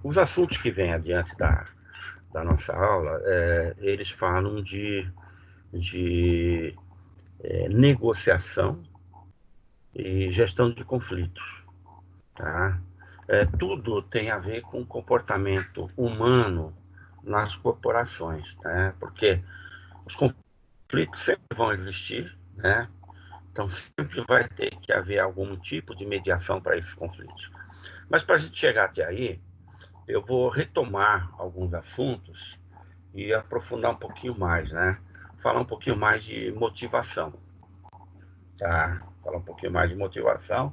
Os assuntos que vêm adiante da nossa aula, eles falam de negociação e gestão de conflitos, tá? Tudo tem a ver com o comportamento humano nas corporações, né? Porque os conflitos sempre vão existir, né? Então sempre vai ter que haver algum tipo de mediação para esses conflitos. Mas para a gente chegar até aí, eu vou retomar alguns assuntos e aprofundar um pouquinho mais, né? Falar um pouquinho mais de motivação, tá? Falar um pouquinho mais de motivação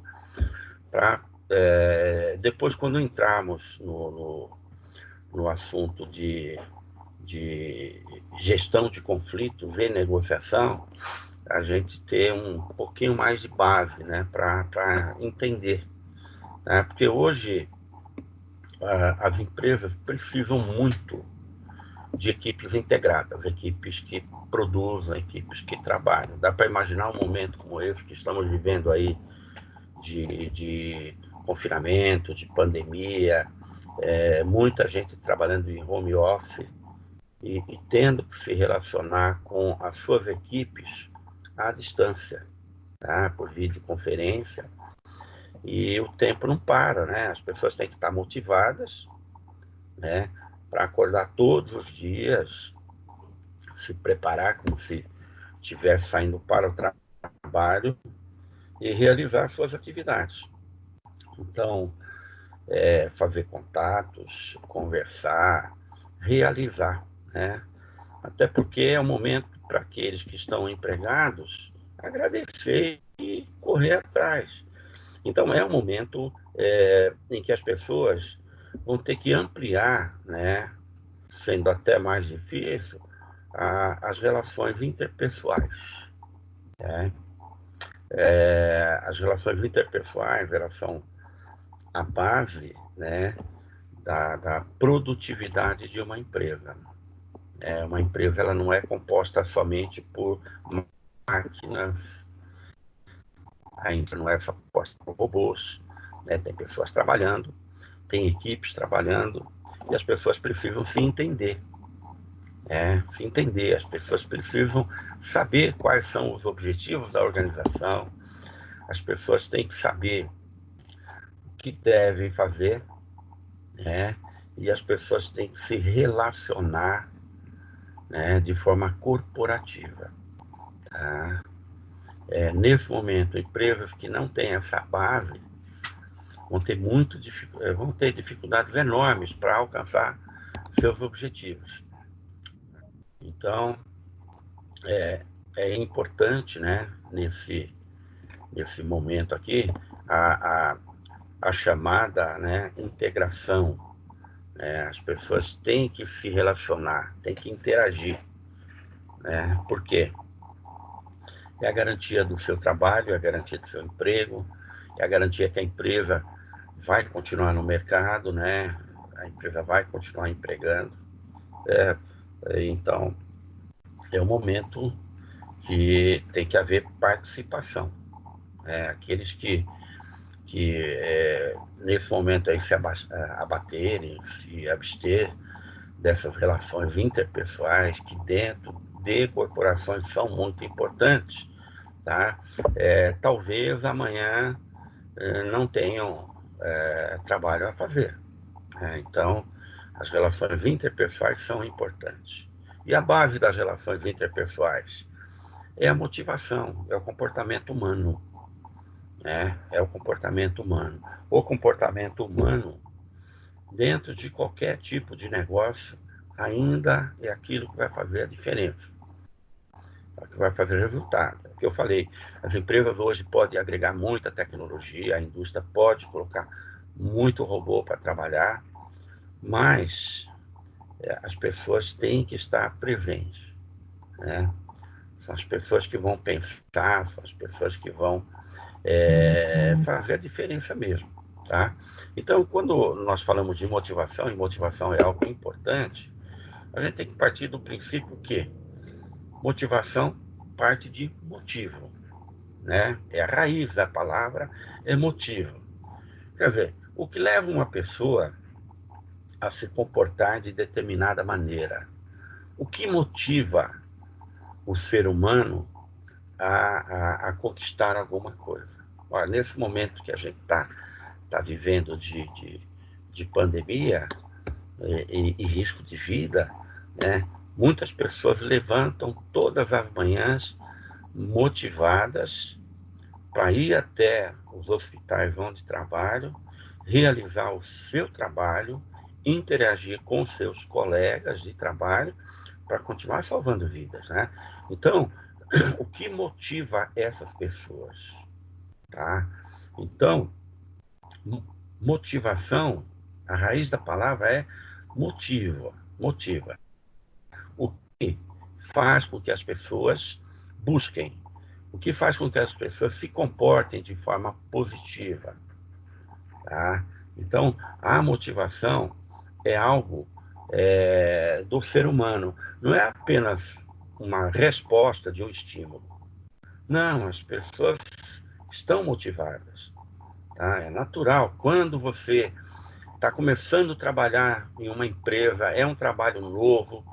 para depois, quando entrarmos no assunto de gestão de conflitos e negociação, a gente ter um pouquinho mais de base, né, para entender, né? Porque hoje as empresas precisam muito de equipes integradas, equipes que produzam, equipes que trabalham. Dá para imaginar um momento como esse que estamos vivendo aí de confinamento, de pandemia, muita gente trabalhando em home office e tendo que se relacionar com as suas equipes à distância, tá? Por videoconferência. E o tempo não para, né? As pessoas têm que estar motivadas, né? Para acordar todos os dias, se preparar como se estivesse saindo para o trabalho e realizar suas atividades. Então, fazer contatos, conversar, realizar, né? Até porque é um momento para aqueles que estão empregados agradecer e correr atrás. Então é um momento em que as pessoas vão ter que ampliar, né, sendo até mais difícil, as relações interpessoais. Né? As relações interpessoais, elas são a base, né, da produtividade de uma empresa. Uma empresa ela não é composta somente por máquinas, a empresa não é só composta por robôs, né? Tem pessoas trabalhando, tem equipes trabalhando, e as pessoas precisam se entender, se entender, as pessoas precisam saber quais são os objetivos da organização, as pessoas têm que saber o que devem fazer, né? E as pessoas têm que se relacionar, né, de forma corporativa. Tá? Nesse momento, empresas que não têm essa base vão ter dificuldades enormes para alcançar seus objetivos. Então, é importante, né, nesse momento aqui, a, a, a chamada, né, integração. Né? As pessoas têm que se relacionar, têm que interagir. Né? Por quê? É a garantia do seu trabalho, é a garantia do seu emprego, é a garantia que a empresa vai continuar no mercado, né? A empresa vai continuar empregando. É, então, é um momento que tem que haver participação. Aqueles que nesse momento aí se abaterem, se abster dessas relações interpessoais que dentro de corporações são muito importantes, tá? Talvez amanhã não tenham trabalho a fazer. Então, as relações interpessoais são importantes. E a base das relações interpessoais é a motivação, é o comportamento humano. Né? É o comportamento humano. O comportamento humano, dentro de qualquer tipo de negócio, ainda é aquilo que vai fazer a diferença, é o que vai fazer resultado. É o que eu falei, as empresas hoje podem agregar muita tecnologia, a indústria pode colocar muito robô para trabalhar, mas as pessoas têm que estar presentes. Né? São as pessoas que vão pensar, são as pessoas que vão fazer a diferença mesmo. Tá? Então, quando nós falamos de motivação, e motivação é algo importante, a gente tem que partir do princípio que motivação parte de motivo. Né? É a raiz da palavra, é motivo. Quer dizer, O que leva uma pessoa a se comportar de determinada maneira? O que motiva o ser humano a conquistar alguma coisa? Olha, nesse momento que a gente está vivendo de pandemia e risco de vida, né? Muitas pessoas levantam todas as manhãs motivadas para ir até os hospitais onde trabalham, realizar o seu trabalho, interagir com seus colegas de trabalho para continuar salvando vidas, né? Então, o que motiva essas pessoas, tá? Então, motivação, a raiz da palavra é motiva. O que faz com que as pessoas busquem, o que faz com que as pessoas se comportem de forma positiva, tá? Então, a motivação é algo do ser humano, não é apenas uma resposta de um estímulo. Não, as pessoas estão motivadas, tá? É natural. Quando você está começando a trabalhar em uma empresa, é um trabalho novo,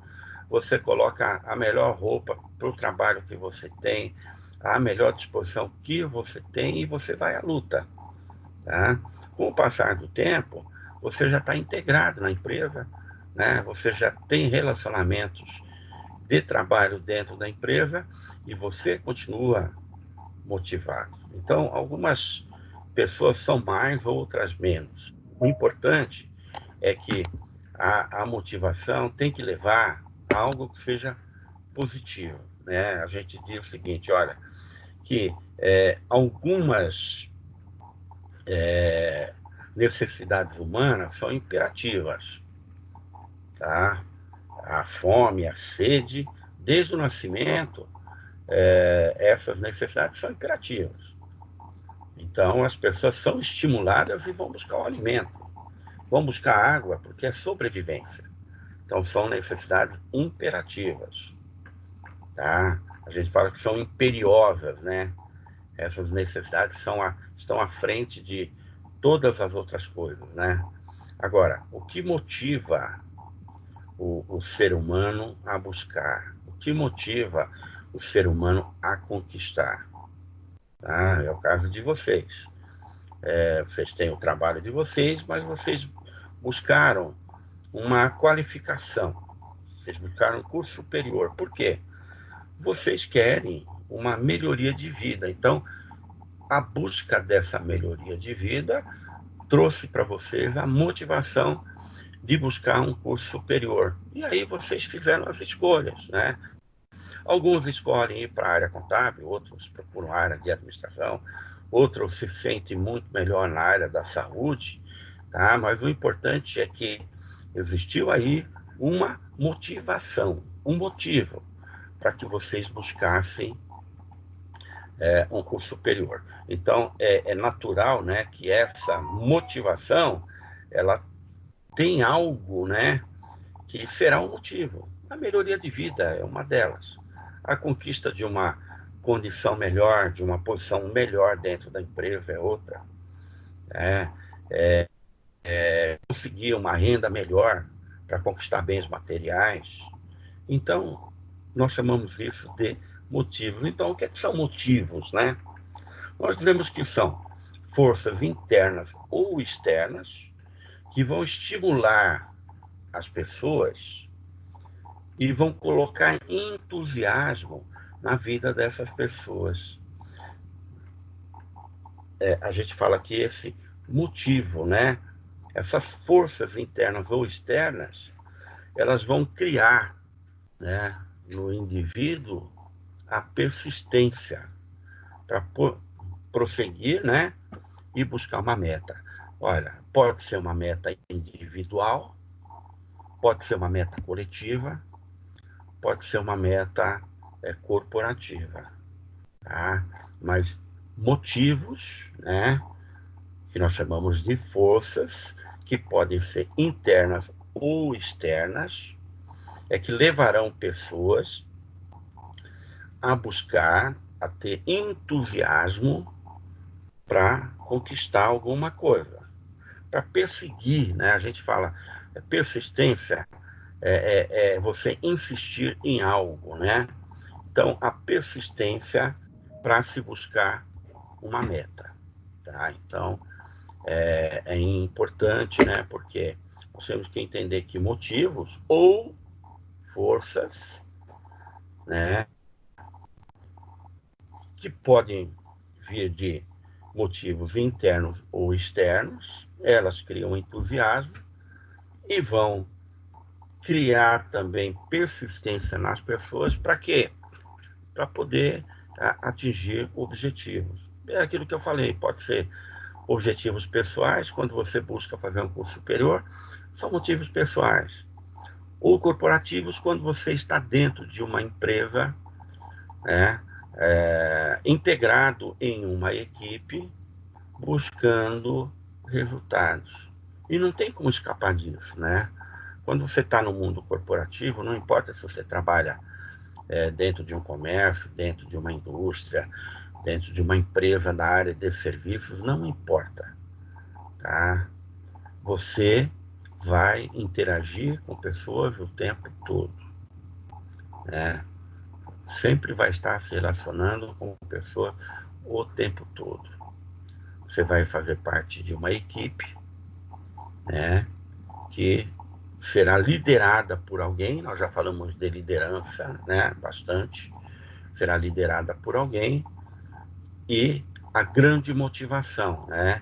você coloca a melhor roupa para o trabalho que você tem, a melhor disposição que você tem e você vai à luta, tá? Com o passar do tempo, você já está integrado na empresa, né? Você já tem relacionamentos de trabalho dentro da empresa e você continua motivado. Então, algumas pessoas são mais, outras menos. O importante é que a motivação tem que levar a algo que seja positivo, né? A gente diz o seguinte, olha, que algumas necessidades humanas são imperativas, tá? A fome, a sede, desde o nascimento, essas necessidades são imperativas. Então, as pessoas são estimuladas e vão buscar o alimento, vão buscar água, porque é sobrevivência. Então, são necessidades imperativas, tá? A gente fala que são imperiosas, né? Essas necessidades estão à frente de todas as outras coisas, né? Agora, o que motiva o ser humano a buscar? O que motiva o ser humano a conquistar? Tá? É o caso de vocês. Vocês têm o trabalho de vocês, mas vocês buscaram uma qualificação. Vocês buscaram um curso superior. Por quê? Vocês querem uma melhoria de vida. Então, a busca dessa melhoria de vida trouxe para vocês a motivação de buscar um curso superior. E aí vocês fizeram as escolhas, né? Alguns escolhem ir para a área contábil, outros procuram a área de administração, outros se sentem muito melhor na área da saúde, tá? Mas o importante é que existiu aí uma motivação, um motivo para que vocês buscassem um curso superior. Então, é natural, né, que essa motivação, ela tem algo, né, que será um motivo. A melhoria de vida é uma delas. A conquista de uma condição melhor, de uma posição melhor dentro da empresa é outra. Né? Conseguir uma renda melhor para conquistar bens materiais. Então, nós chamamos isso de motivos. Então, o que são motivos, né? Nós dizemos que são forças internas ou externas que vão estimular as pessoas e vão colocar entusiasmo na vida dessas pessoas. A gente fala que esse motivo, né? Essas forças internas ou externas, elas vão criar, né, no indivíduo a persistência para prosseguir, né, e buscar uma meta. Olha, pode ser uma meta individual, pode ser uma meta coletiva, pode ser uma meta corporativa, tá? Mas motivos, né, que nós chamamos de forças, que podem ser internas ou externas, é que levarão pessoas a buscar, a ter entusiasmo para conquistar alguma coisa. para perseguir, né? A gente fala persistência, você insistir em algo, né? Então, a persistência para se buscar uma meta, tá? Então, é importante, né? Porque nós temos que entender que motivos ou forças, né, que podem vir de motivos internos ou externos, elas criam entusiasmo e vão criar também persistência nas pessoas para quê? Para poder atingir objetivos. É aquilo que eu falei, pode ser objetivos pessoais, quando você busca fazer um curso superior, são motivos pessoais. Ou corporativos, quando você está dentro de uma empresa, né, integrado em uma equipe, buscando resultados. E não tem como escapar disso, né? Quando você está no mundo corporativo, não importa se você trabalha dentro de um comércio, dentro de uma indústria, dentro de uma empresa da área de serviços, não importa, tá? Você vai interagir com pessoas o tempo todo, né? Sempre vai estar se relacionando com pessoas o tempo todo. Você vai fazer parte de uma equipe, né, que será liderada por alguém. Nós já falamos de liderança, né, bastante. Será liderada por alguém e a grande motivação, né,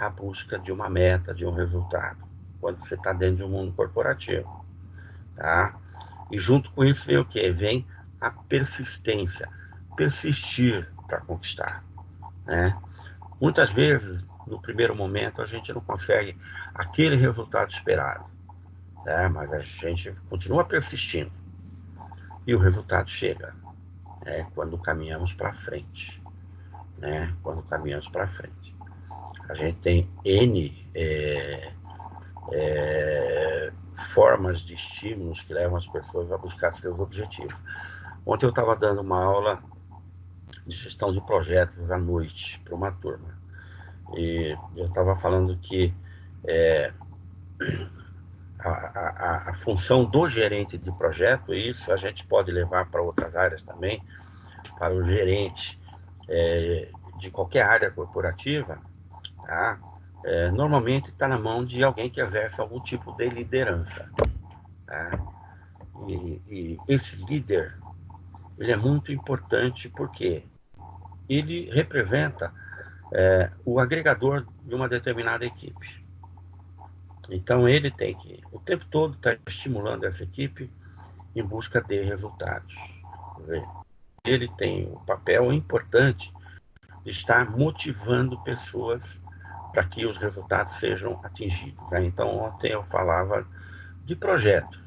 a busca de uma meta, de um resultado, quando você está dentro de um mundo corporativo, tá? E junto com isso vem o quê? Vem a persistência, persistir para conquistar, né? Muitas vezes, no primeiro momento, a gente não consegue aquele resultado esperado, né? Mas a gente continua persistindo e o resultado chega, né? Quando caminhamos para frente, né? Quando caminhamos para frente. A gente tem N formas de estímulos que levam as pessoas a buscar seus objetivos. Ontem eu estava dando uma aula de gestão de projetos à noite para uma turma. E eu estava falando que a função do gerente de projeto, e isso a gente pode levar para outras áreas também, para o gerente de qualquer área corporativa, tá? Normalmente está na mão de alguém que exerce algum tipo de liderança, tá? E esse líder, ele é muito importante porque ele representa o agregador de uma determinada equipe. Então ele tem que, o tempo todo, estar estimulando essa equipe em busca de resultados. Ele tem o papel importante de estar motivando pessoas para que os resultados sejam atingidos, né? Então ontem eu falava de projeto,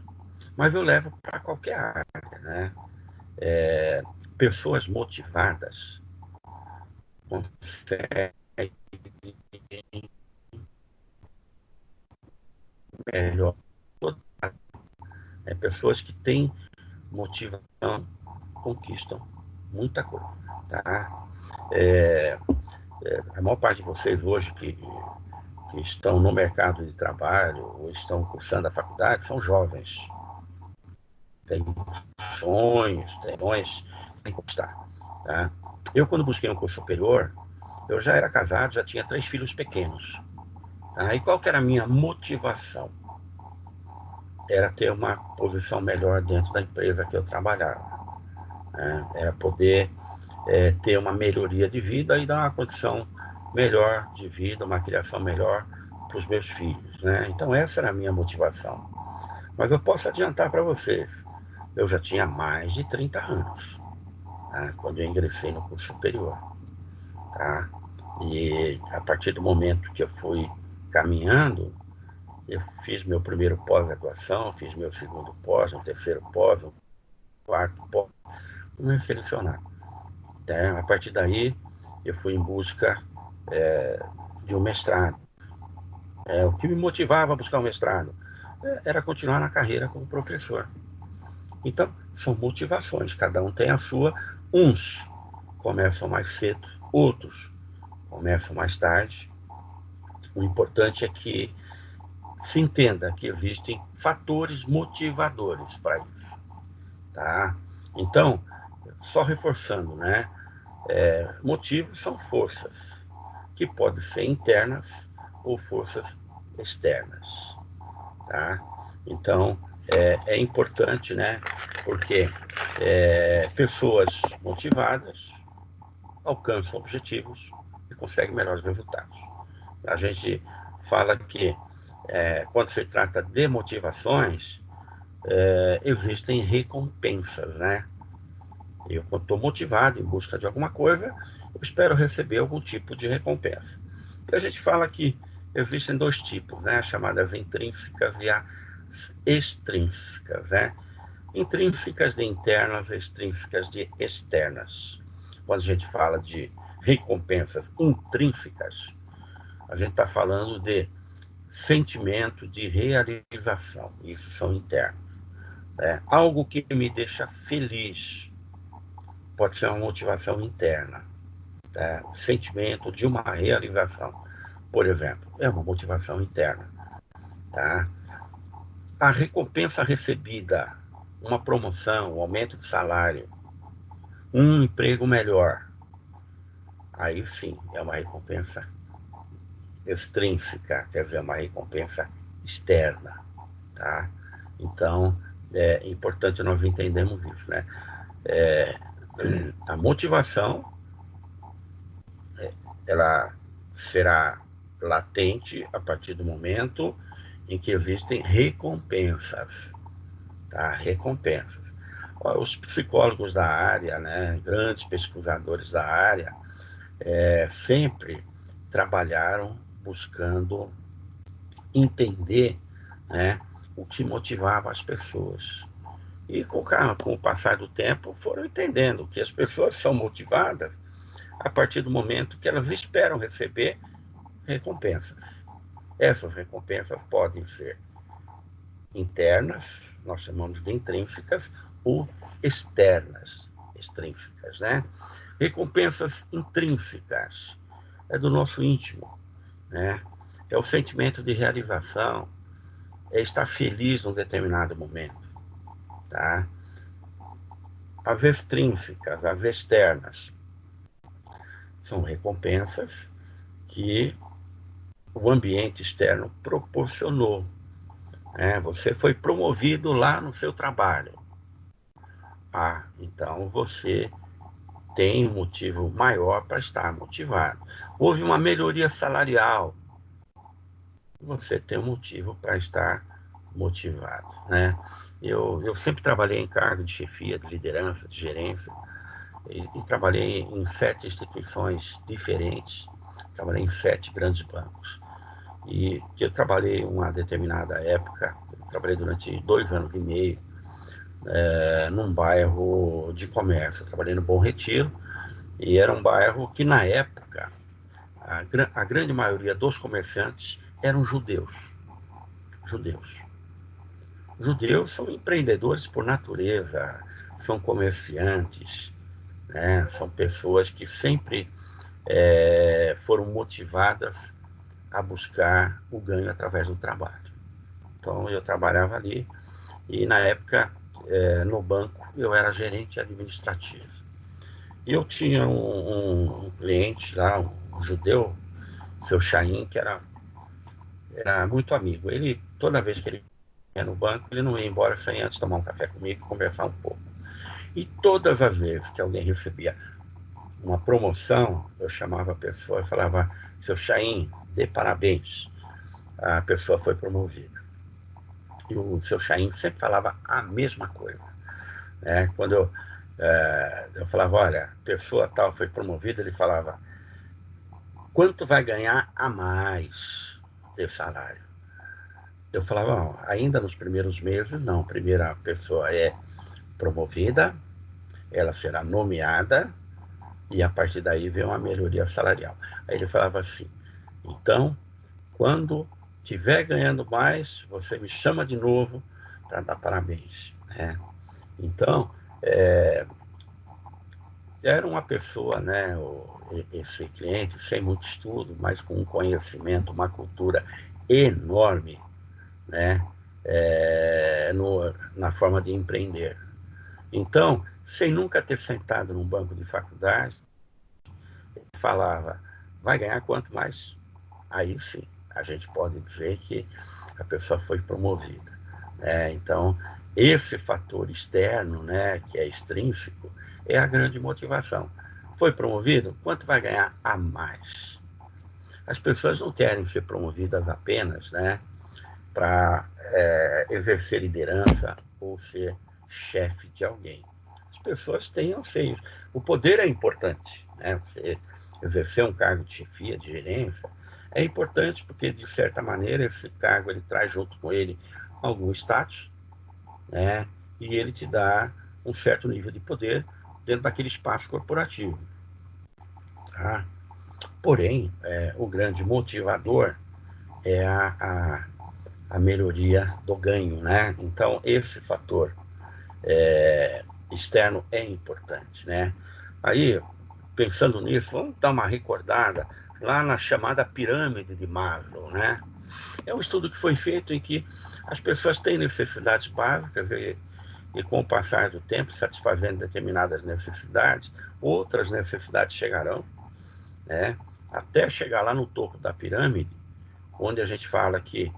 mas eu levo para qualquer área, né? Pessoas motivadas conseguem melhor. Pessoas que têm motivação conquistam muita coisa, tá? A maior parte de vocês hoje que estão no mercado de trabalho ou estão cursando a faculdade são jovens. Tem sonhos que conquistar, tá? Eu, quando busquei um curso superior, eu já era casado, já tinha 3 filhos pequenos. Tá? E qual que era a minha motivação? Era ter uma posição melhor dentro da empresa que eu trabalhava, né? Era poder ter uma melhoria de vida e dar uma condição melhor de vida, uma criação melhor para os meus filhos, né? Então essa era a minha motivação. Mas eu posso adiantar para vocês, eu já tinha mais de 30 anos, tá? Quando eu ingressei no curso superior, tá? E a partir do momento que eu fui caminhando, eu fiz meu primeiro pós-graduação, fiz meu segundo pós, um terceiro pós, um quarto pós, me selecionar. A partir daí, eu fui em busca de um mestrado. O que me motivava a buscar um mestrado era continuar na carreira como professor. Então, são motivações, cada um tem a sua. Uns começam mais cedo, outros começam mais tarde, O importante é que se entenda que existem fatores motivadores para isso, tá? Então, só reforçando, né? Motivos são forças que podem ser internas ou forças externas, tá? Então, é importante, né? Porque pessoas motivadas alcançam objetivos e conseguem melhores resultados. A gente fala que quando se trata de motivações, existem recompensas, né? Eu, quando estou motivado em busca de alguma coisa, eu espero receber algum tipo de recompensa. E a gente fala que existem dois tipos, né? As chamadas intrínsecas e as extrínsecas, né? Intrínsecas de internas, extrínsecas de externas. Quando a gente fala de recompensas intrínsecas, a gente está falando de sentimento de realização. Isso são internos. Algo que me deixa feliz pode ser uma motivação interna. O sentimento de uma realização, por exemplo, é uma motivação interna. Tá? A recompensa recebida, uma promoção, um aumento de salário, um emprego melhor, aí sim é uma recompensa extrínseca, quer dizer, uma recompensa externa. Tá? Então, é importante nós entendermos isso, né? A motivação, ela será latente a partir do momento em que existem recompensas, tá? Recompensas. Os psicólogos da área, né, grandes pesquisadores da área, sempre trabalharam buscando entender, né, o que motivava as pessoas. E com o passar do tempo, foram entendendo que as pessoas são motivadas a partir do momento que elas esperam receber recompensas. Essas recompensas podem ser internas, nós chamamos de intrínsecas, ou externas, extrínsecas, né? Recompensas intrínsecas é do nosso íntimo, né? É o sentimento de realização, é estar feliz num determinado momento, tá? As extrínsecas, as externas, são recompensas que o ambiente externo proporcionou, né? Você foi promovido lá no seu trabalho. Então você tem um motivo maior para estar motivado. Houve uma melhoria salarial, você tem um motivo para estar motivado, né? Eu sempre trabalhei em cargo de chefia, de liderança, de gerência, e trabalhei em 7 instituições diferentes, trabalhei em 7 grandes bancos. E eu trabalhei uma determinada época, trabalhei durante 2 anos e meio, num bairro de comércio. Eu trabalhei no Bom Retiro, e era um bairro que, na época, a grande maioria dos comerciantes eram judeus. Judeus. Judeus são empreendedores por natureza, são comerciantes, né? São pessoas que sempre foram motivadas a buscar o ganho através do trabalho. Então, eu trabalhava ali e, na época, no banco, eu era gerente administrativo. E eu tinha um cliente lá, um judeu, o seu Chaim, que era muito amigo. Ele, toda vez que ele ia no banco, ele não ia embora sem antes tomar um café comigo e conversar um pouco. E todas as vezes que alguém recebia uma promoção, eu chamava a pessoa e falava: seu Chaim, dê parabéns, a pessoa foi promovida. E o seu Chaim sempre falava a mesma coisa, né? Quando eu falava: olha, a pessoa tal foi promovida, ele falava: quanto vai ganhar a mais de salário? Eu falava: não, ainda nos primeiros meses, não. Primeiro a pessoa é promovida, ela será nomeada, e a partir daí vem uma melhoria salarial. Aí ele falava assim: então, quando estiver ganhando mais, você me chama de novo para dar parabéns, né? Então, era uma pessoa, né, esse cliente, sem muito estudo, mas com um conhecimento, uma cultura enorme, né, na forma de empreender. Então, sem nunca ter sentado num banco de faculdade, ele falava, vai ganhar quanto mais? Aí sim, a gente pode dizer que a pessoa foi promovida, né? Então, esse fator externo, né, que é extrínseco, é a grande motivação. Foi promovido? Quanto vai ganhar a mais? As pessoas não querem ser promovidas apenas, né, para exercer liderança ou ser chefe de alguém. As pessoas têm anseios. O poder é importante, né? Você exercer um cargo de chefia, de gerência, é importante porque, de certa maneira, esse cargo ele traz junto com ele algum status, né? E ele te dá um certo nível de poder dentro daquele espaço corporativo. Tá? Porém, o grande motivador é a melhoria do ganho, né? Então, esse fator externo é importante, né? Aí, pensando nisso, vamos dar uma recordada lá na chamada pirâmide de Maslow, né? É um estudo que foi feito em que as pessoas têm necessidades básicas e com o passar do tempo, satisfazendo determinadas necessidades, outras necessidades chegarão, né? Até chegar lá no topo da pirâmide, onde a gente fala que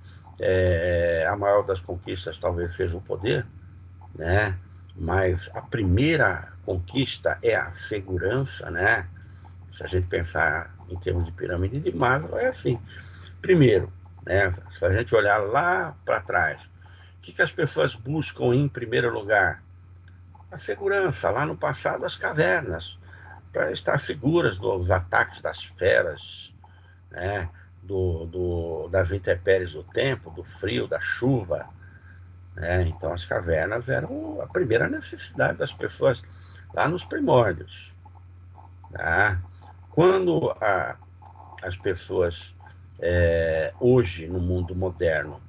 a maior das conquistas talvez seja o poder, né? Mas a primeira conquista é a segurança, né? Se a gente pensar em termos de pirâmide de Maslow, é assim. Primeiro, né? Se a gente olhar lá para trás, o que as pessoas buscam em primeiro lugar? A segurança. Lá no passado, as cavernas, para estar seguras dos ataques das feras, né? Das intempéries do tempo, do frio, da chuva, né? Então, as cavernas eram a primeira necessidade das pessoas lá nos primórdios. Tá? Quando as pessoas, hoje, no mundo moderno,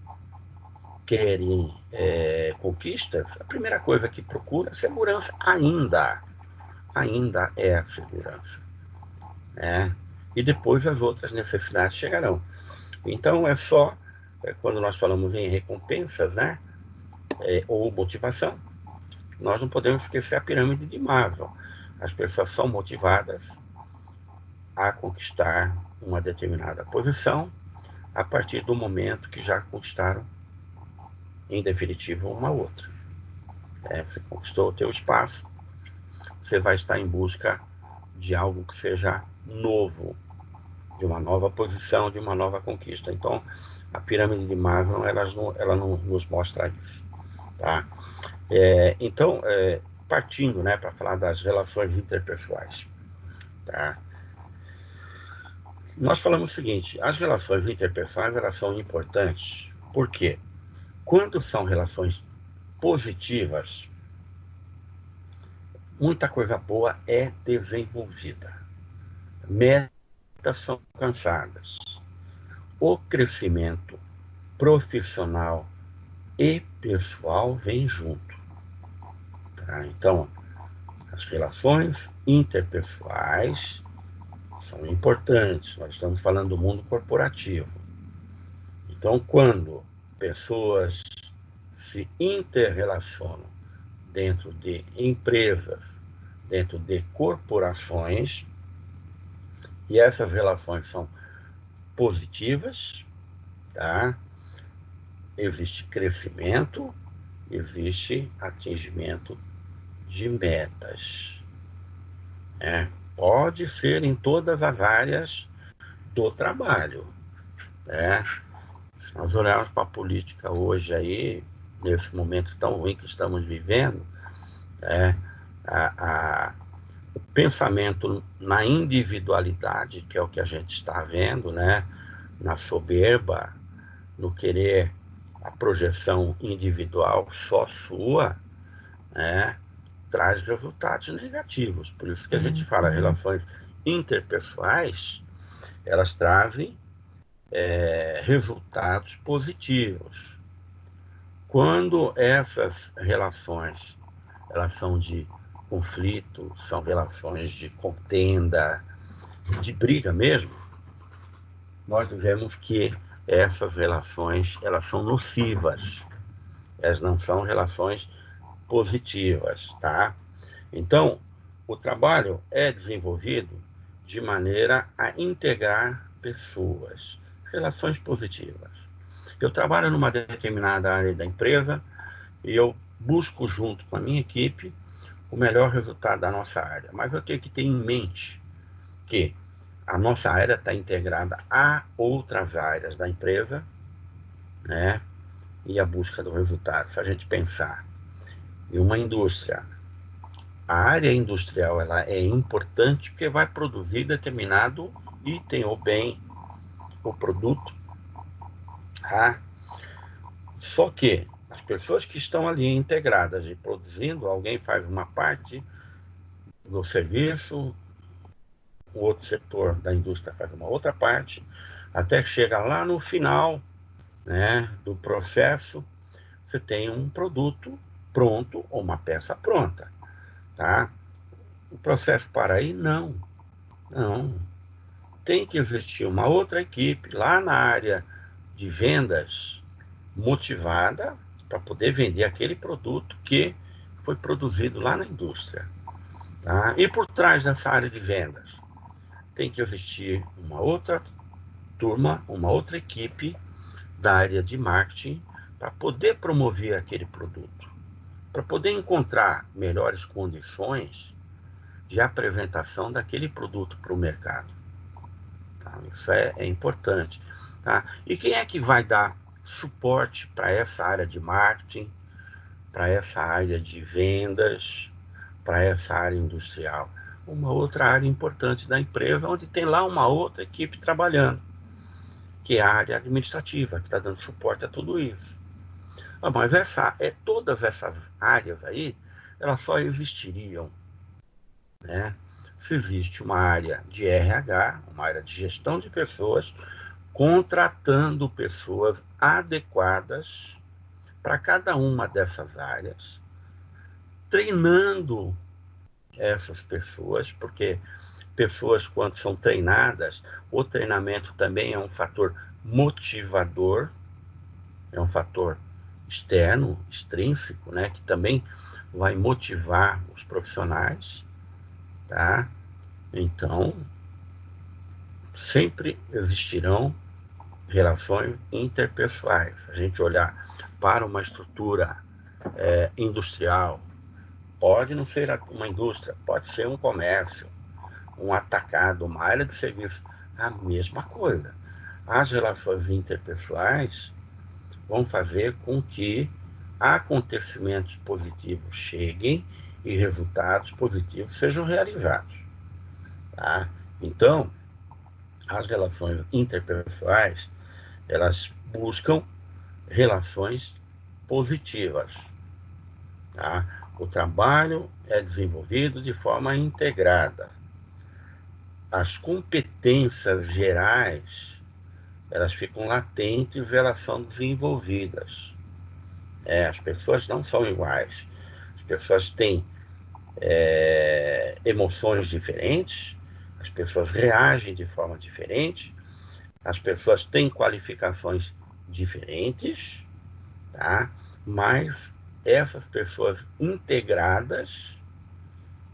querem conquistas, a primeira coisa que procura é segurança ainda é a segurança, né? E depois as outras necessidades chegarão. Então, quando nós falamos em recompensas, né? Ou motivação, nós não podemos esquecer a pirâmide de Maslow. As pessoas são motivadas a conquistar uma determinada posição a partir do momento que já conquistaram, em definitivo, uma outra. Você conquistou o teu espaço, você vai estar em busca de algo que seja novo, de uma nova posição, de uma nova conquista. Então, a pirâmide de Maslow, ela não nos mostra isso. Tá? Então, partindo, né, para falar das relações interpessoais. Tá? Nós falamos o seguinte, as relações interpessoais elas são importantes, porque quando são relações positivas, muita coisa boa é desenvolvida, metas são alcançadas, o crescimento profissional e pessoal vem junto. Tá? Então, as relações interpessoais são importantes, nós estamos falando do mundo corporativo. Então, quando pessoas se interrelacionam dentro de empresas, dentro de corporações, e essas relações são positivas, tá? Existe crescimento, existe atingimento de metas, né? Pode ser em todas as áreas do trabalho, né? Se nós olharmos para a política hoje aí, nesse momento tão ruim que estamos vivendo, o pensamento na individualidade, que é o que a gente está vendo, né? Na soberba, no querer a projeção individual só sua, né? Traz resultados negativos. Por isso que a gente fala relações interpessoais, elas trazem resultados positivos. Quando essas relações elas são de conflito, são relações de contenda, de briga mesmo, nós vemos que essas relações, elas são nocivas, elas não são relações positivas, tá? Então, o trabalho é desenvolvido de maneira a integrar pessoas, relações positivas. Eu trabalho numa determinada área da empresa e eu busco, junto com a minha equipe, o melhor resultado da nossa área. Mas eu tenho que ter em mente que a nossa área está integrada a outras áreas da empresa, né? E a busca do resultado. Se a gente pensar em uma indústria, a área industrial ela é importante porque vai produzir determinado item ou bem, o produto, tá? Só que as pessoas que estão ali integradas e produzindo, alguém faz uma parte do serviço, o outro setor da indústria faz uma outra parte, até que chega lá no final, né, do processo, você tem um produto pronto ou uma peça pronta, tá? O processo para aí? Não, não. Tem que existir uma outra equipe lá na área de vendas motivada para poder vender aquele produto que foi produzido lá na indústria, tá? E por trás dessa área de vendas tem que existir uma outra turma, uma outra equipe da área de marketing para poder promover aquele produto, para poder encontrar melhores condições de apresentação daquele produto para o mercado. Tá? Isso é importante. Tá? E quem é que vai dar suporte para essa área de marketing, para essa área de vendas, para essa área industrial? Uma outra área importante da empresa, onde tem lá uma outra equipe trabalhando, que é a área administrativa, que está dando suporte a tudo isso. Mas todas essas áreas aí, elas só existiriam, né, se existe uma área de RH, uma área de gestão de pessoas, contratando pessoas adequadas para cada uma dessas áreas, treinando essas pessoas, porque pessoas, quando são treinadas, o treinamento também é um fator motivador, é um fator externo, extrínseco, né, que também vai motivar os profissionais, tá? Então, sempre existirão relações interpessoais. Se a gente olhar para uma estrutura industrial, pode não ser uma indústria, pode ser um comércio, um atacado, uma área de serviço, a mesma coisa. As relações interpessoais vão fazer com que acontecimentos positivos cheguem e resultados positivos sejam realizados, tá? Então, as relações interpessoais, elas buscam relações positivas, tá? O trabalho é desenvolvido de forma integrada. As competências gerais, elas ficam latentes e elas são desenvolvidas. As pessoas não são iguais. As pessoas têm emoções diferentes, as pessoas reagem de forma diferente, as pessoas têm qualificações diferentes, tá? Mas essas pessoas integradas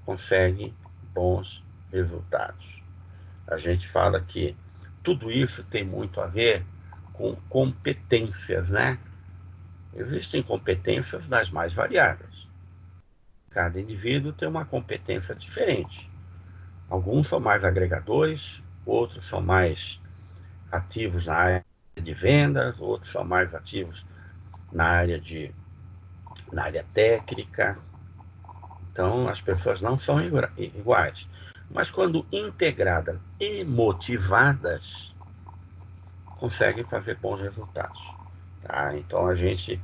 conseguem bons resultados. A gente fala que tudo isso tem muito a ver com competências, né? Existem competências das mais variadas. Cada indivíduo tem uma competência diferente. Alguns são mais agregadores, outros são mais ativos na área de vendas, outros são mais ativos na área técnica. Então, as pessoas não são iguais. Mas quando integradas e motivadas, conseguem fazer bons resultados. Tá? Então, a gente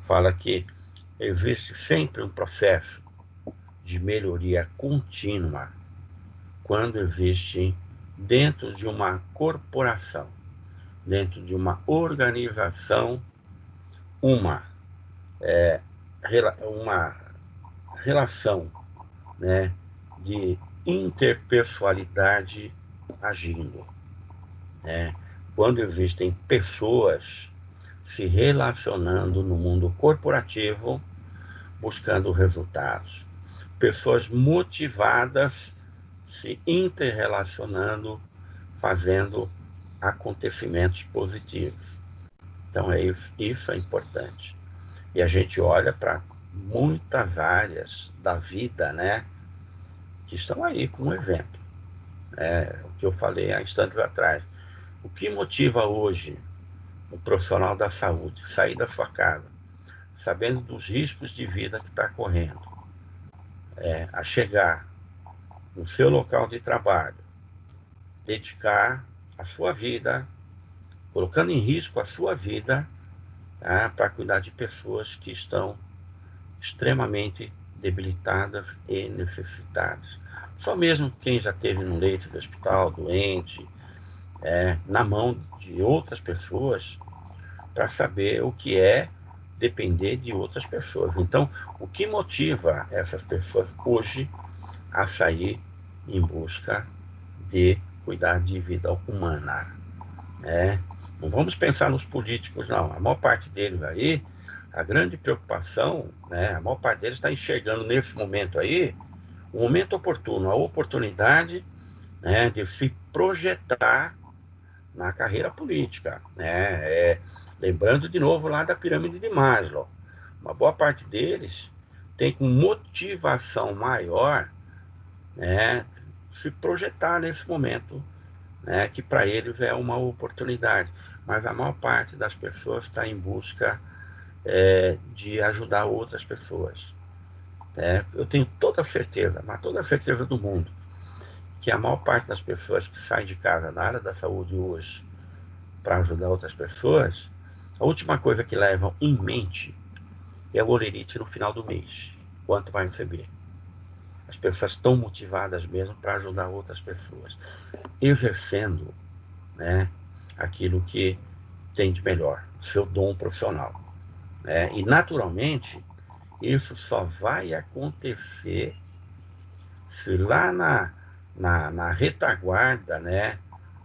fala que existe sempre um processo de melhoria contínua quando existe dentro de uma corporação, dentro de uma organização, uma, uma relação né, de interpessoalidade agindo, né? Quando existem pessoas se relacionando no mundo corporativo, buscando resultados, pessoas motivadas se interrelacionando, fazendo acontecimentos positivos. Então, isso é importante. E a gente olha para muitas áreas da vida, né, que estão aí como exemplo. O que eu falei há instantes atrás. O que motiva hoje o profissional da saúde sair da sua casa, sabendo dos riscos de vida que está correndo, a chegar no seu local de trabalho, dedicar a sua vida, colocando em risco a sua vida, tá, para cuidar de pessoas que estão extremamente debilitadas e necessitadas. Só mesmo quem já esteve no leito de hospital, doente, na mão de outras pessoas, para saber o que é depender de outras pessoas. Então, o que motiva essas pessoas hoje a sair em busca de cuidar de vida humana, né? Não vamos pensar nos políticos, não. A maior parte deles aí, a grande preocupação, né? A maior parte deles está enxergando nesse momento aí, o momento oportuno, a oportunidade, né, de se projetar na carreira política, né? Lembrando de novo lá da pirâmide de Maslow, uma boa parte deles tem com motivação maior, né, se projetar nesse momento, né, que para eles é uma oportunidade. Mas a maior parte das pessoas está em busca de ajudar outras pessoas. Eu tenho toda a certeza, mas toda a certeza do mundo, que a maior parte das pessoas que saem de casa na área da saúde hoje para ajudar outras pessoas, a última coisa que levam em mente é o olerite no final do mês, quanto vai receber. As pessoas estão motivadas mesmo para ajudar outras pessoas, exercendo, né, aquilo que tem de melhor, seu dom profissional, né? E naturalmente isso só vai acontecer se lá na retaguarda, né,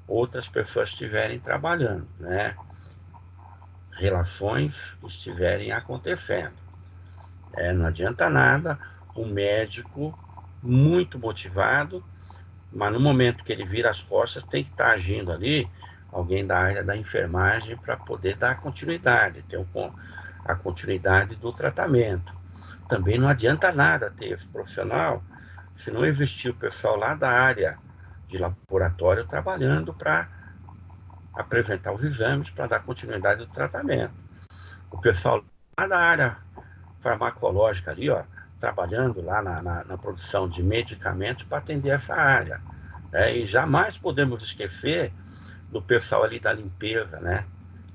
outras pessoas estiverem trabalhando, né, relações estiverem acontecendo. Não adianta nada um médico muito motivado, mas no momento que ele vira as costas, tem que estar agindo ali alguém da área da enfermagem para poder dar continuidade, ter a continuidade do tratamento. Também não adianta nada ter esse profissional se não existir o pessoal lá da área de laboratório trabalhando para apresentar os exames, para dar continuidade do tratamento. O pessoal lá da área farmacológica ali, ó, trabalhando lá na produção de medicamentos para atender essa área. E jamais podemos esquecer do pessoal ali da limpeza, né?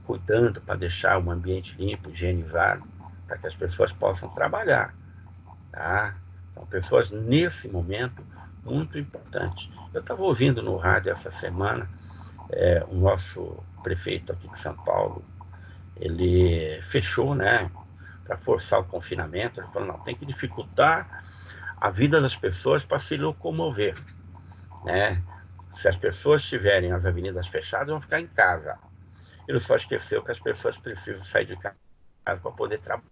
Cuidando para deixar o ambiente limpo, higienizado, para que as pessoas possam trabalhar. Tá? São pessoas, nesse momento, muito importantes. Eu estava ouvindo no rádio essa semana, o nosso prefeito aqui de São Paulo, ele fechou, né, para forçar o confinamento. Ele falou, não, tem que dificultar a vida das pessoas para se locomover, né? Se as pessoas tiverem as avenidas fechadas, vão ficar em casa. Ele só esqueceu que as pessoas precisam sair de casa para poder trabalhar.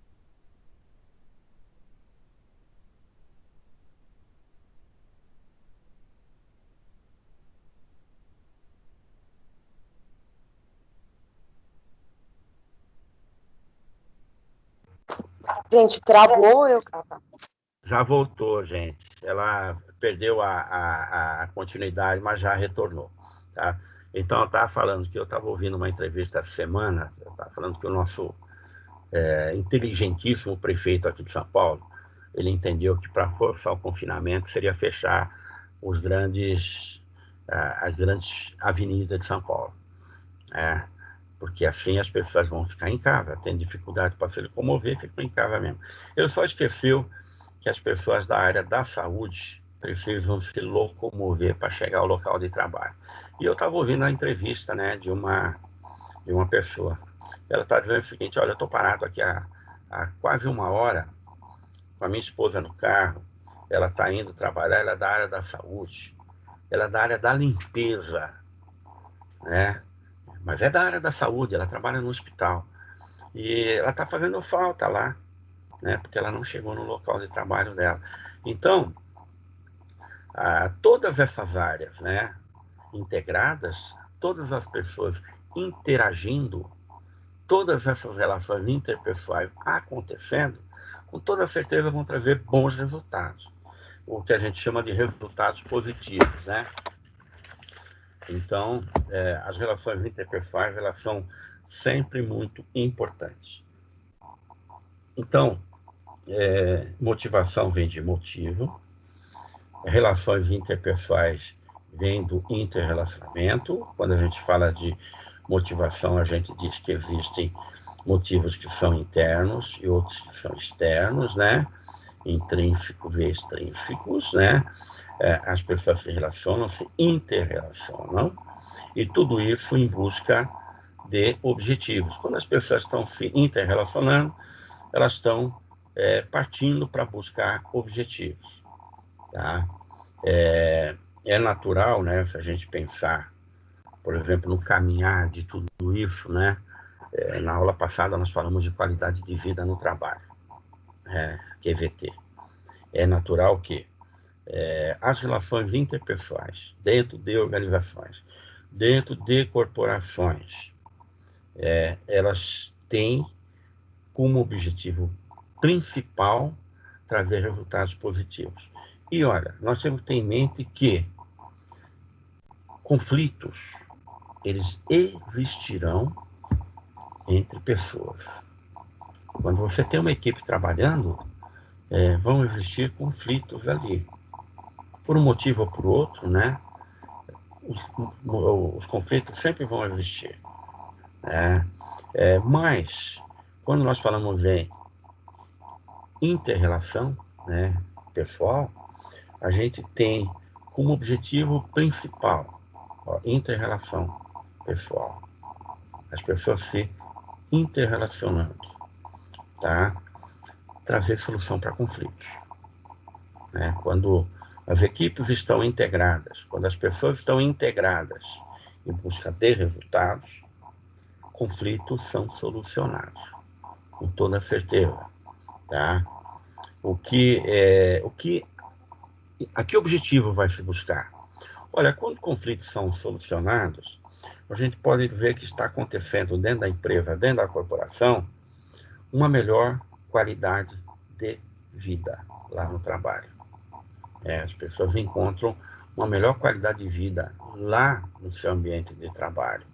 Gente, travou eu. Já voltou, gente. Ela perdeu a continuidade, mas já retornou. Tá? Então, eu estava falando que eu estava ouvindo uma entrevista essa semana, eu estava falando que o nosso inteligentíssimo prefeito aqui de São Paulo, ele entendeu que para forçar o confinamento seria fechar as grandes avenidas de São Paulo. Porque assim as pessoas vão ficar em casa, têm dificuldade para se locomover, ficam em casa mesmo. Ele só esqueceu que as pessoas da área da saúde precisam se locomover para chegar ao local de trabalho. E eu estava ouvindo a entrevista, né, de uma pessoa. Ela está dizendo o seguinte, olha, eu estou parado aqui há quase uma hora com a minha esposa no carro, ela está indo trabalhar, ela é da área da saúde, ela é da área da limpeza, né? Mas é da área da saúde, ela trabalha no hospital. E ela está fazendo falta lá, né? Porque ela não chegou no local de trabalho dela. Então, todas essas áreas, né, integradas, todas as pessoas interagindo, todas essas relações interpessoais acontecendo, com toda certeza vão trazer bons resultados. O que a gente chama de resultados positivos, né? Então, as relações interpessoais, elas são sempre muito importantes. Então, motivação vem de motivo, relações interpessoais vêm do interrelacionamento. Quando a gente fala de motivação, a gente diz que existem motivos que são internos e outros que são externos, né? Intrínsecos e extrínsecos, né? As pessoas se relacionam, se interrelacionam, e tudo isso em busca de objetivos. Quando as pessoas estão se interrelacionando, elas estão partindo para buscar objetivos, tá? É natural, né, se a gente pensar, por exemplo, no caminhar de tudo isso, né? Na aula passada nós falamos de qualidade de vida no trabalho, QVT. É natural que as relações interpessoais dentro de organizações, dentro de corporações, elas têm como objetivo principal trazer resultados positivos. E olha, nós temos que ter em mente que conflitos, eles existirão entre pessoas. Quando você tem uma equipe trabalhando, vão existir conflitos ali. Por um motivo ou por outro, né? Os conflitos sempre vão existir, né? Mas, quando nós falamos em inter-relação, né, pessoal, a gente tem como objetivo principal, inter-relação pessoal, as pessoas se interrelacionando, tá? Trazer solução para conflitos, né? Quando as equipes estão integradas, quando as pessoas estão integradas em busca de resultados, conflitos são solucionados, com toda certeza, tá? A que objetivo vai se buscar? Olha, quando conflitos são solucionados, a gente pode ver que está acontecendo dentro da empresa, dentro da corporação, uma melhor qualidade de vida lá no trabalho. As pessoas encontram uma melhor qualidade de vida lá no seu ambiente de trabalho,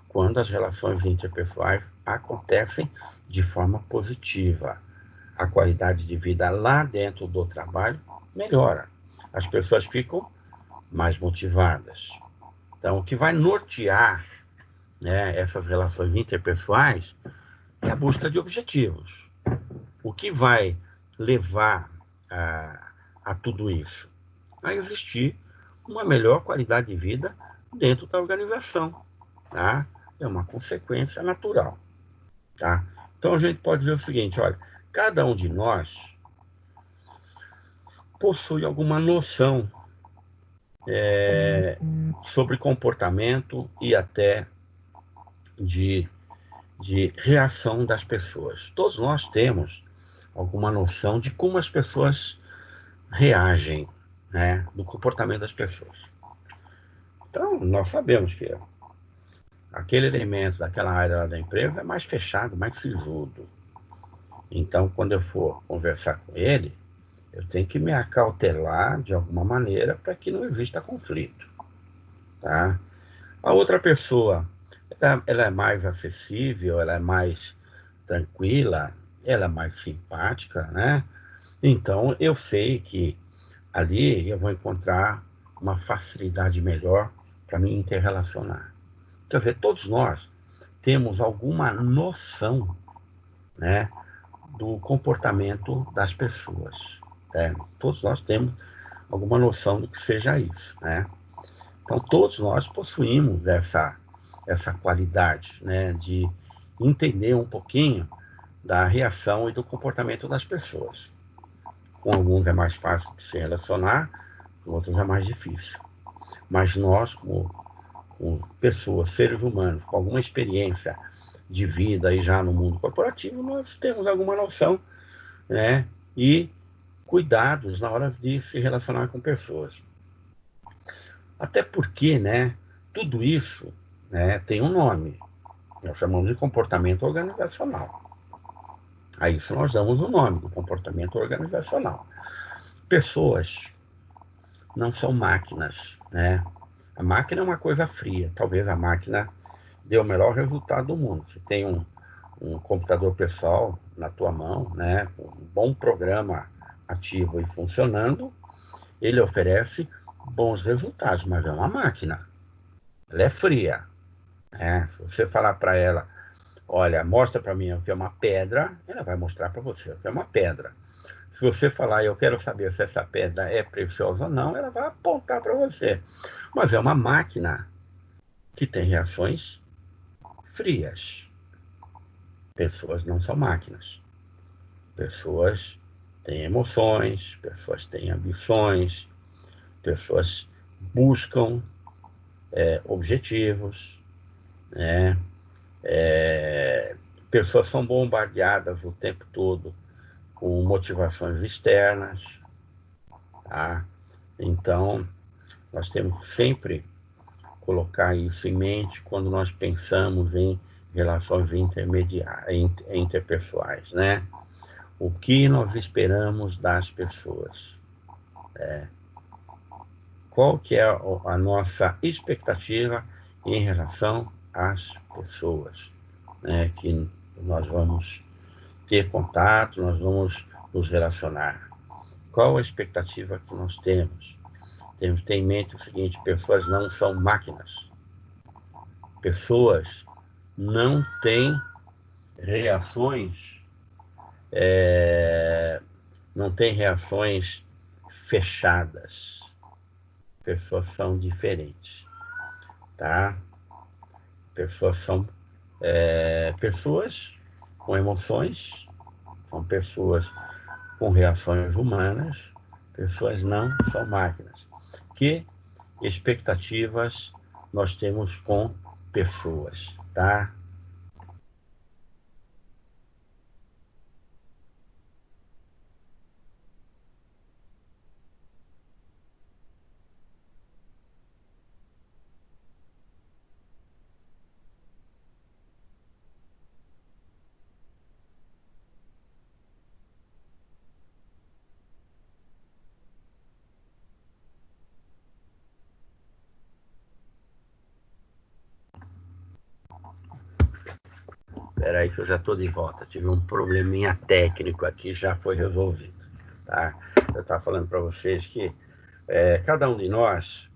quando as relações interpessoais acontecem de forma positiva. A qualidade de vida lá dentro do trabalho melhora. As pessoas ficam mais motivadas. Então, o que vai nortear, né, essas relações interpessoais é a busca de objetivos. O que vai levar a tudo isso? A existir uma melhor qualidade de vida dentro da organização, tá? É uma consequência natural, tá? Então, a gente pode ver o seguinte, olha, cada um de nós possui alguma noção sobre comportamento e até de reação das pessoas. Todos nós temos alguma noção de como as pessoas reagem, né, do comportamento das pessoas. Então, nós sabemos que aquele elemento daquela área da empresa é mais fechado, mais sisudo. Então, quando eu for conversar com ele, eu tenho que me acautelar de alguma maneira para que não exista conflito, tá? A outra pessoa, ela é mais acessível, ela é mais tranquila, ela é mais simpática, né? Então, eu sei que ali eu vou encontrar uma facilidade melhor para me interrelacionar. Quer dizer, todos nós temos alguma noção, né, do comportamento das pessoas, né? Todos nós temos alguma noção do que seja isso, né? Então, todos nós possuímos essa qualidade, né, de entender um pouquinho da reação e do comportamento das pessoas. Com alguns é mais fácil de se relacionar, com outros é mais difícil. Mas nós, como pessoas, seres humanos, com alguma experiência de vida aí já no mundo corporativo, nós temos alguma noção, né? E cuidados na hora de se relacionar com pessoas. Até porque, né, tudo isso, né, tem um nome. Nós chamamos de comportamento organizacional. A isso nós damos o nome do comportamento organizacional. Pessoas não são máquinas, né? A máquina é uma coisa fria. Talvez a máquina dê o melhor resultado do mundo. Se tem um computador pessoal na tua mão, né, com um bom programa ativo e funcionando, ele oferece bons resultados, mas é uma máquina. Ela é fria, né? Se você falar para ela, olha, mostra para mim o que é uma pedra, ela vai mostrar para você o que é uma pedra. Se você falar, eu quero saber se essa pedra é preciosa ou não, ela vai apontar para você. Mas é uma máquina que tem reações frias. Pessoas não são máquinas. Pessoas têm emoções, pessoas têm ambições, pessoas buscam objetivos, né? Pessoas são bombardeadas o tempo todo com motivações externas, tá? Então, nós temos que sempre colocar isso em mente quando nós pensamos em relações interpessoais, né? O que nós esperamos das pessoas? Qual que é a nossa expectativa em relação às pessoas, né? Que nós vamos ter contato, nós vamos nos relacionar. Qual a expectativa que nós temos? Temos que ter em mente o seguinte: pessoas não são máquinas. Pessoas não têm reações, não têm reações fechadas. Pessoas são diferentes, tá? Pessoas são pessoas com emoções, são pessoas com reações humanas, pessoas não são máquinas. Que expectativas nós temos com pessoas, tá? Espera aí que eu já estou de volta. Tive um probleminha técnico aqui, já foi resolvido, tá? Eu estava falando para vocês que cada um de nós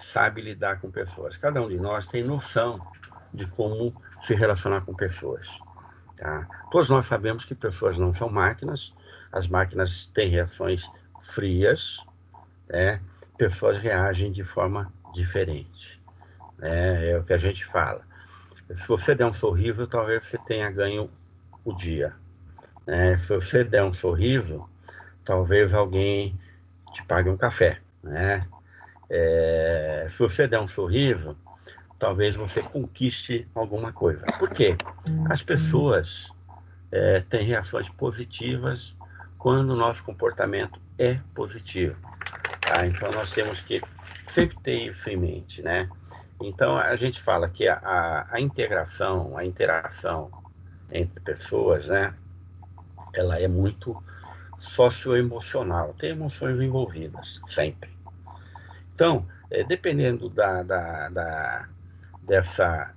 sabe lidar com pessoas. Cada um de nós tem noção de como se relacionar com pessoas, tá? Todos nós sabemos que pessoas não são máquinas. As máquinas têm reações frias, né? Pessoas reagem de forma diferente, né? É o que a gente fala. Se você der um sorriso, talvez você tenha ganho o dia, né? Se você der um sorriso, talvez alguém te pague um café, né? Se você der um sorriso, talvez você conquiste alguma coisa. Por quê? As pessoas têm reações positivas quando o nosso comportamento é positivo, tá? Então nós temos que sempre ter isso em mente, né? Então a gente fala que a integração, a interação entre pessoas, né? Ela é muito socioemocional, tem emoções envolvidas, sempre. Então, dependendo dessa,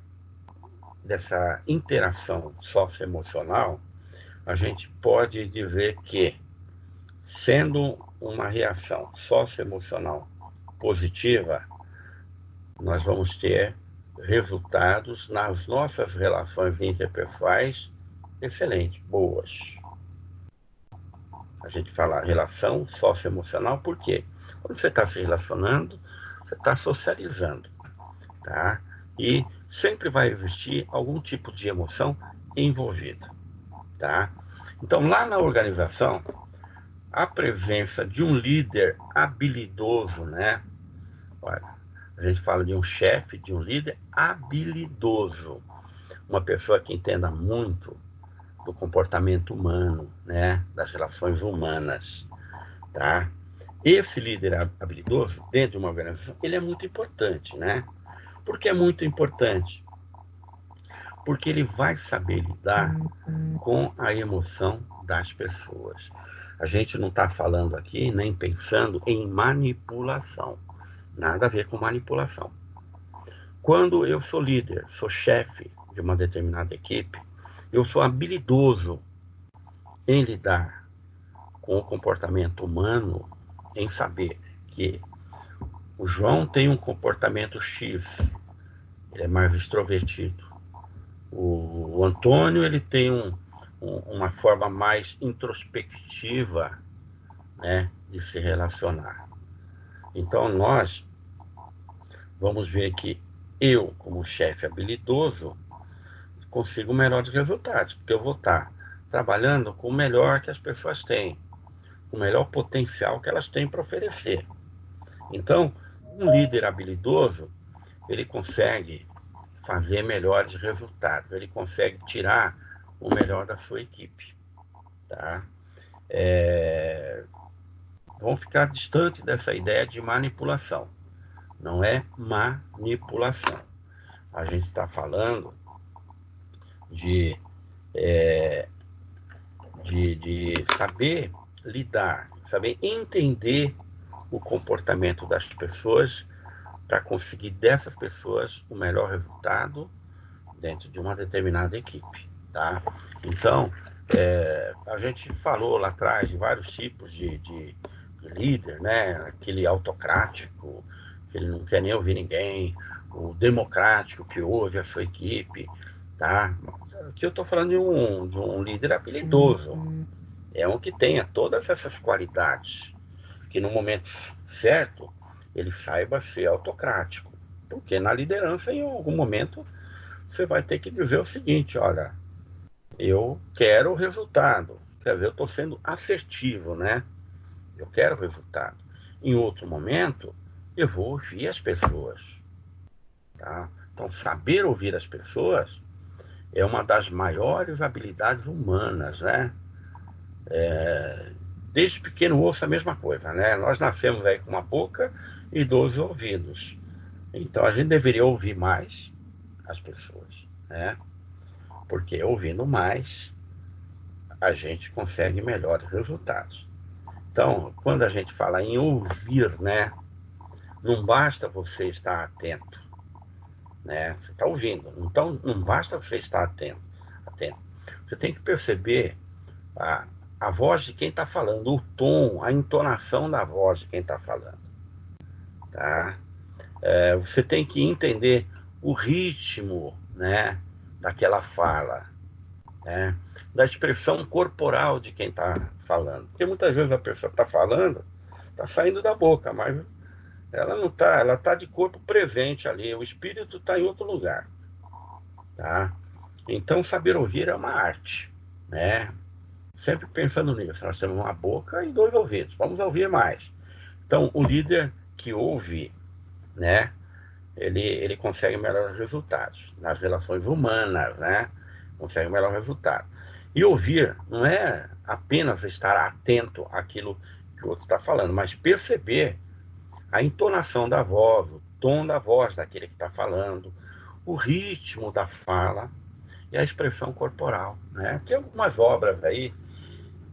dessa interação socioemocional, a gente pode dizer que, sendo uma reação socioemocional positiva, nós vamos ter resultados nas nossas relações interpessoais excelentes, boas. A gente fala relação socioemocional, por quê? Quando você está se relacionando, você está socializando, tá? E sempre vai existir algum tipo de emoção envolvida, tá? Então, lá na organização, a presença de um líder habilidoso, né? Olha, a gente fala de um chefe, de um líder habilidoso, uma pessoa que entenda muito do comportamento humano, né? Das relações humanas, tá? Esse líder habilidoso, dentro de uma organização, ele é muito importante, né? Por que é muito importante? Porque ele vai saber lidar com a emoção das pessoas. A gente não está falando aqui nem pensando em manipulação. Nada a ver com manipulação. Quando eu sou líder, sou chefe de uma determinada equipe, eu sou habilidoso em lidar com o comportamento humano, em saber que o João tem um comportamento X, ele é mais extrovertido. O Antônio ele tem uma forma mais introspectiva, né, de se relacionar. Então nós vamos ver que eu, como chefe habilidoso, consigo melhores resultados, porque eu vou estar trabalhando com o melhor que as pessoas têm, o melhor potencial que elas têm para oferecer. Então, um líder habilidoso, ele consegue fazer melhores resultados, ele consegue tirar o melhor da sua equipe, tá? Vamos ficar distante dessa ideia de manipulação. Não é manipulação. A gente está falando de, de saber lidar, saber entender o comportamento das pessoas para conseguir dessas pessoas o melhor resultado dentro de uma determinada equipe, tá? Então, a gente falou lá atrás de vários tipos de líder, né? Aquele autocrático, que ele não quer nem ouvir ninguém, o democrático, que ouve a sua equipe, tá? Aqui eu estou falando de um líder habilidoso, é um que tenha todas essas qualidades, que no momento certo ele saiba ser autocrático, porque na liderança, em algum momento, você vai ter que dizer o seguinte: olha, eu quero o resultado, quer dizer, eu estou sendo assertivo, né? Eu quero o resultado. Em outro momento, eu vou ouvir as pessoas, tá? Então, saber ouvir as pessoas é uma das maiores habilidades humanas, né? Desde pequeno ouço a mesma coisa, né? Nós nascemos aí com uma boca e 12 ouvidos. Então, a gente deveria ouvir mais as pessoas, né? Porque ouvindo mais, a gente consegue melhores resultados. Então, quando a gente fala em ouvir, né, não basta você estar atento, né? Você está ouvindo, então não basta você estar atento. Você tem que perceber a, a voz de quem está falando, o tom, a entonação da voz de quem está falando, tá? Você tem que entender o ritmo, né, daquela fala, né, da expressão corporal de quem está falando. Porque muitas vezes a pessoa está falando, está saindo da boca, mas ela não está, ela está de corpo presente ali, o espírito está em outro lugar, tá? Então, saber ouvir é uma arte, né? Sempre pensando nisso, nós temos uma boca e 2 ouvidos, vamos ouvir mais. Então, o líder que ouve, né, ele consegue melhores resultados nas relações humanas, né? Consegue melhor resultado. E ouvir não é apenas estar atento àquilo que o outro está falando, mas perceber a entonação da voz, o tom da voz daquele que está falando, o ritmo da fala e a expressão corporal, né? Tem algumas obras aí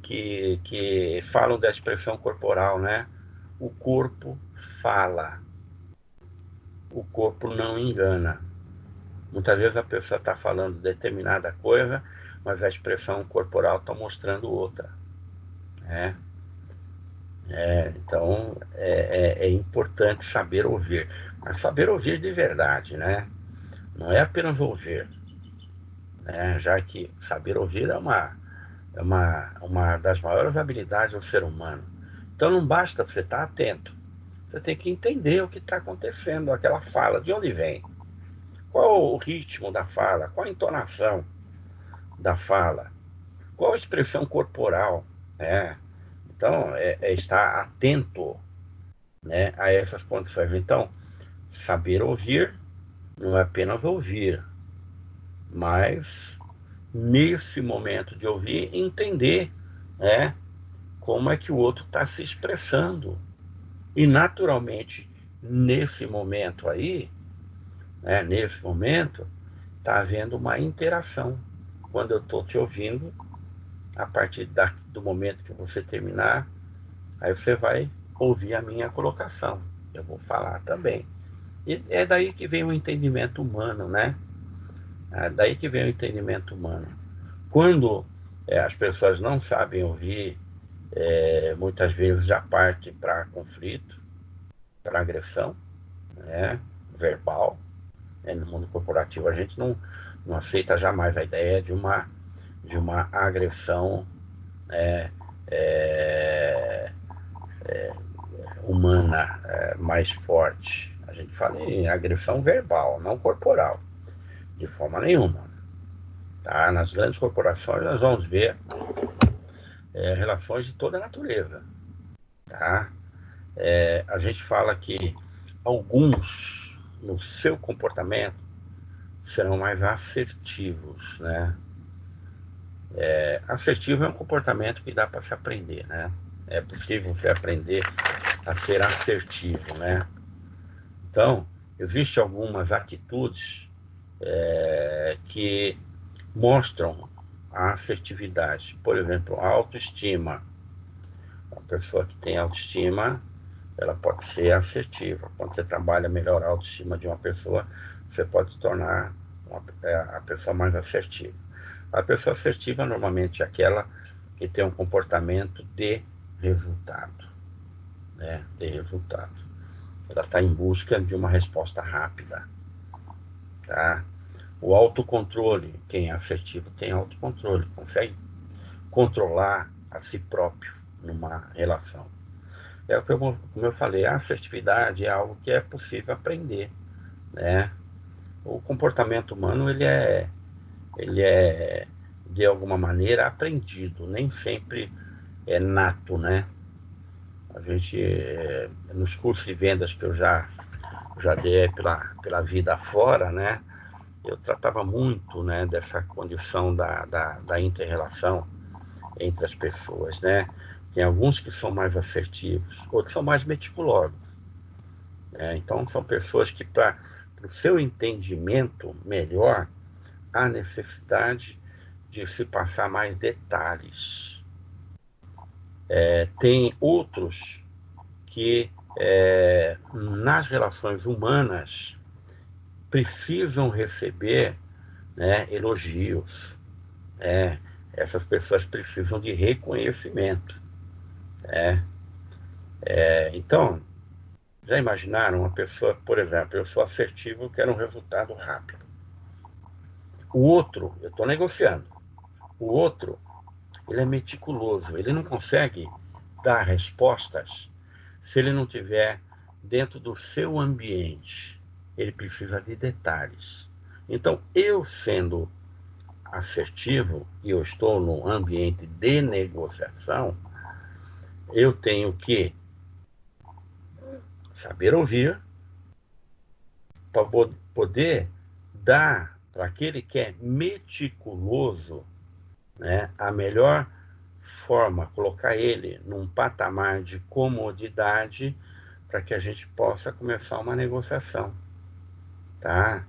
que falam da expressão corporal, né? O corpo fala, o corpo não engana. Muitas vezes a pessoa está falando determinada coisa, mas a expressão corporal está mostrando outra, né? Então é importante saber ouvir, mas saber ouvir de verdade, né? Não é apenas ouvir, né? Já que saber ouvir uma das maiores habilidades do ser humano. Então não basta você estar atento, você tem que entender o que está acontecendo, aquela fala, de onde vem, qual o ritmo da fala, qual a entonação da fala, qual a expressão corporal, né? Então, é estar atento, né, a essas condições. Então, saber ouvir não é apenas ouvir, mas nesse momento de ouvir, entender, né, como é que o outro está se expressando. E naturalmente, nesse momento aí, né, nesse momento, está havendo uma interação. Quando eu estou te ouvindo, a partir do momento que você terminar, aí você vai ouvir a minha colocação. Eu vou falar também. E é daí que vem o entendimento humano, né? É daí que vem o entendimento humano. Quando as pessoas não sabem ouvir, muitas vezes já parte para conflito, para agressão, né? Verbal. No mundo corporativo a gente não aceita jamais a ideia de uma agressão, é, é, humana, mais forte. A gente fala em agressão verbal, não corporal, de forma nenhuma. Tá? Nas grandes corporações nós vamos ver relações de toda a natureza. Tá? A gente fala que alguns, no seu comportamento, serão mais assertivos, né? Assertivo é um comportamento que dá para se aprender, né? É possível você aprender a ser assertivo, né? Então, existem algumas atitudes que mostram a assertividade. Por exemplo, a autoestima. Uma pessoa que tem autoestima, ela pode ser assertiva. Quando você trabalha melhor a autoestima de uma pessoa, você pode se tornar a pessoa mais assertiva. A pessoa assertiva normalmente é aquela que tem um comportamento de resultado, né? De resultado. Ela está em busca de uma resposta rápida, tá? O autocontrole, quem é assertivo tem autocontrole, consegue controlar a si próprio numa relação. É como eu falei, a assertividade é algo que é possível aprender, né? O comportamento humano ele é de alguma maneira aprendido, nem sempre é nato, né? A gente, nos cursos de vendas que eu já dei pela vida fora, né? Eu tratava muito, né, dessa condição da inter-relação entre as pessoas, né? Tem alguns que são mais assertivos, outros são mais meticulosos, né? Então, são pessoas que, para o seu entendimento melhor, há necessidade de se passar mais detalhes. Tem outros que, nas relações humanas, precisam receber, né, elogios. É, essas pessoas precisam de reconhecimento. Né? Então, já imaginaram uma pessoa, por exemplo, eu sou assertivo, eu quero um resultado rápido. O outro, eu estou negociando. O outro, ele é meticuloso, ele não consegue dar respostas se ele não tiver dentro do seu ambiente. Ele precisa de detalhes. Então, eu sendo assertivo e eu estou num ambiente de negociação, eu tenho que saber ouvir para poder dar para aquele que é meticuloso, né, a melhor forma, colocar ele num patamar de comodidade para que a gente possa começar uma negociação, tá?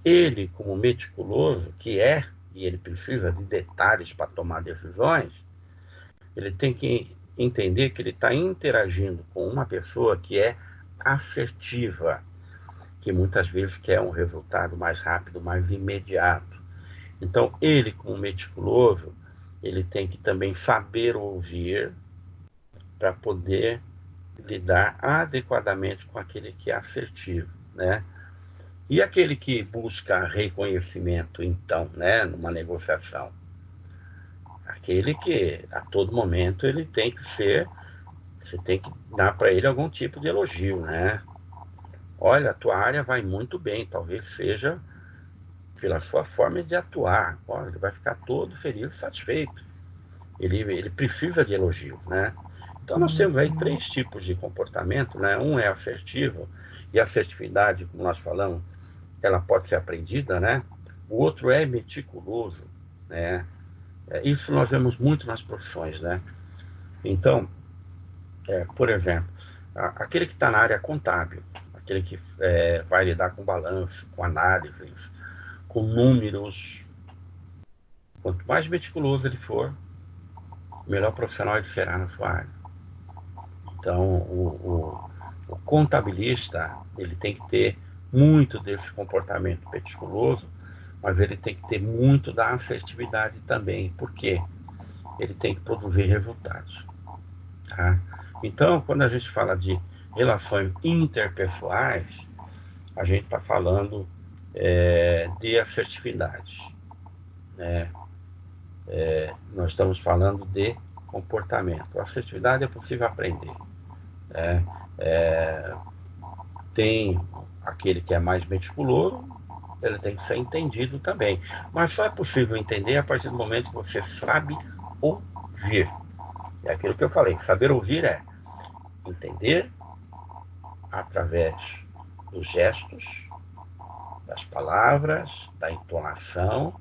Ele, como meticuloso que é, e ele precisa de detalhes para tomar decisões, ele tem que entender que ele está interagindo com uma pessoa que é assertiva, que muitas vezes quer um resultado mais rápido, mais imediato. Então, ele, como meticuloso, ele tem que também saber ouvir para poder lidar adequadamente com aquele que é assertivo, né? E aquele que busca reconhecimento, então, né, numa negociação? Aquele que, a todo momento, ele tem que ser, você tem que dar para ele algum tipo de elogio, né? Olha, a tua área vai muito bem, talvez seja pela sua forma de atuar. Olha, ele vai ficar todo feliz e satisfeito. Ele precisa de elogio, né? Então, nós temos aí 3 tipos de comportamento, né? Um é assertivo, e a assertividade, como nós falamos, ela pode ser aprendida, né? O outro é meticuloso, né? Isso nós vemos muito nas profissões, né? Então, por exemplo, aquele que está na área contábil, aquele que vai lidar com balanço, com análises, com números, quanto mais meticuloso ele for, melhor profissional ele será na sua área. Então, o contabilista, ele tem que ter muito desse comportamento meticuloso, mas ele tem que ter muito da assertividade também, porque ele tem que produzir resultados. Tá? Então, quando a gente fala de relações interpessoais, a gente está falando de assertividade, né? Nós estamos falando de comportamento. A assertividade é possível aprender. Né? Tem aquele que é mais meticuloso, ele tem que ser entendido também. Mas só é possível entender a partir do momento que você sabe ouvir. É aquilo que eu falei, saber ouvir é entender através dos gestos, das palavras, da entonação,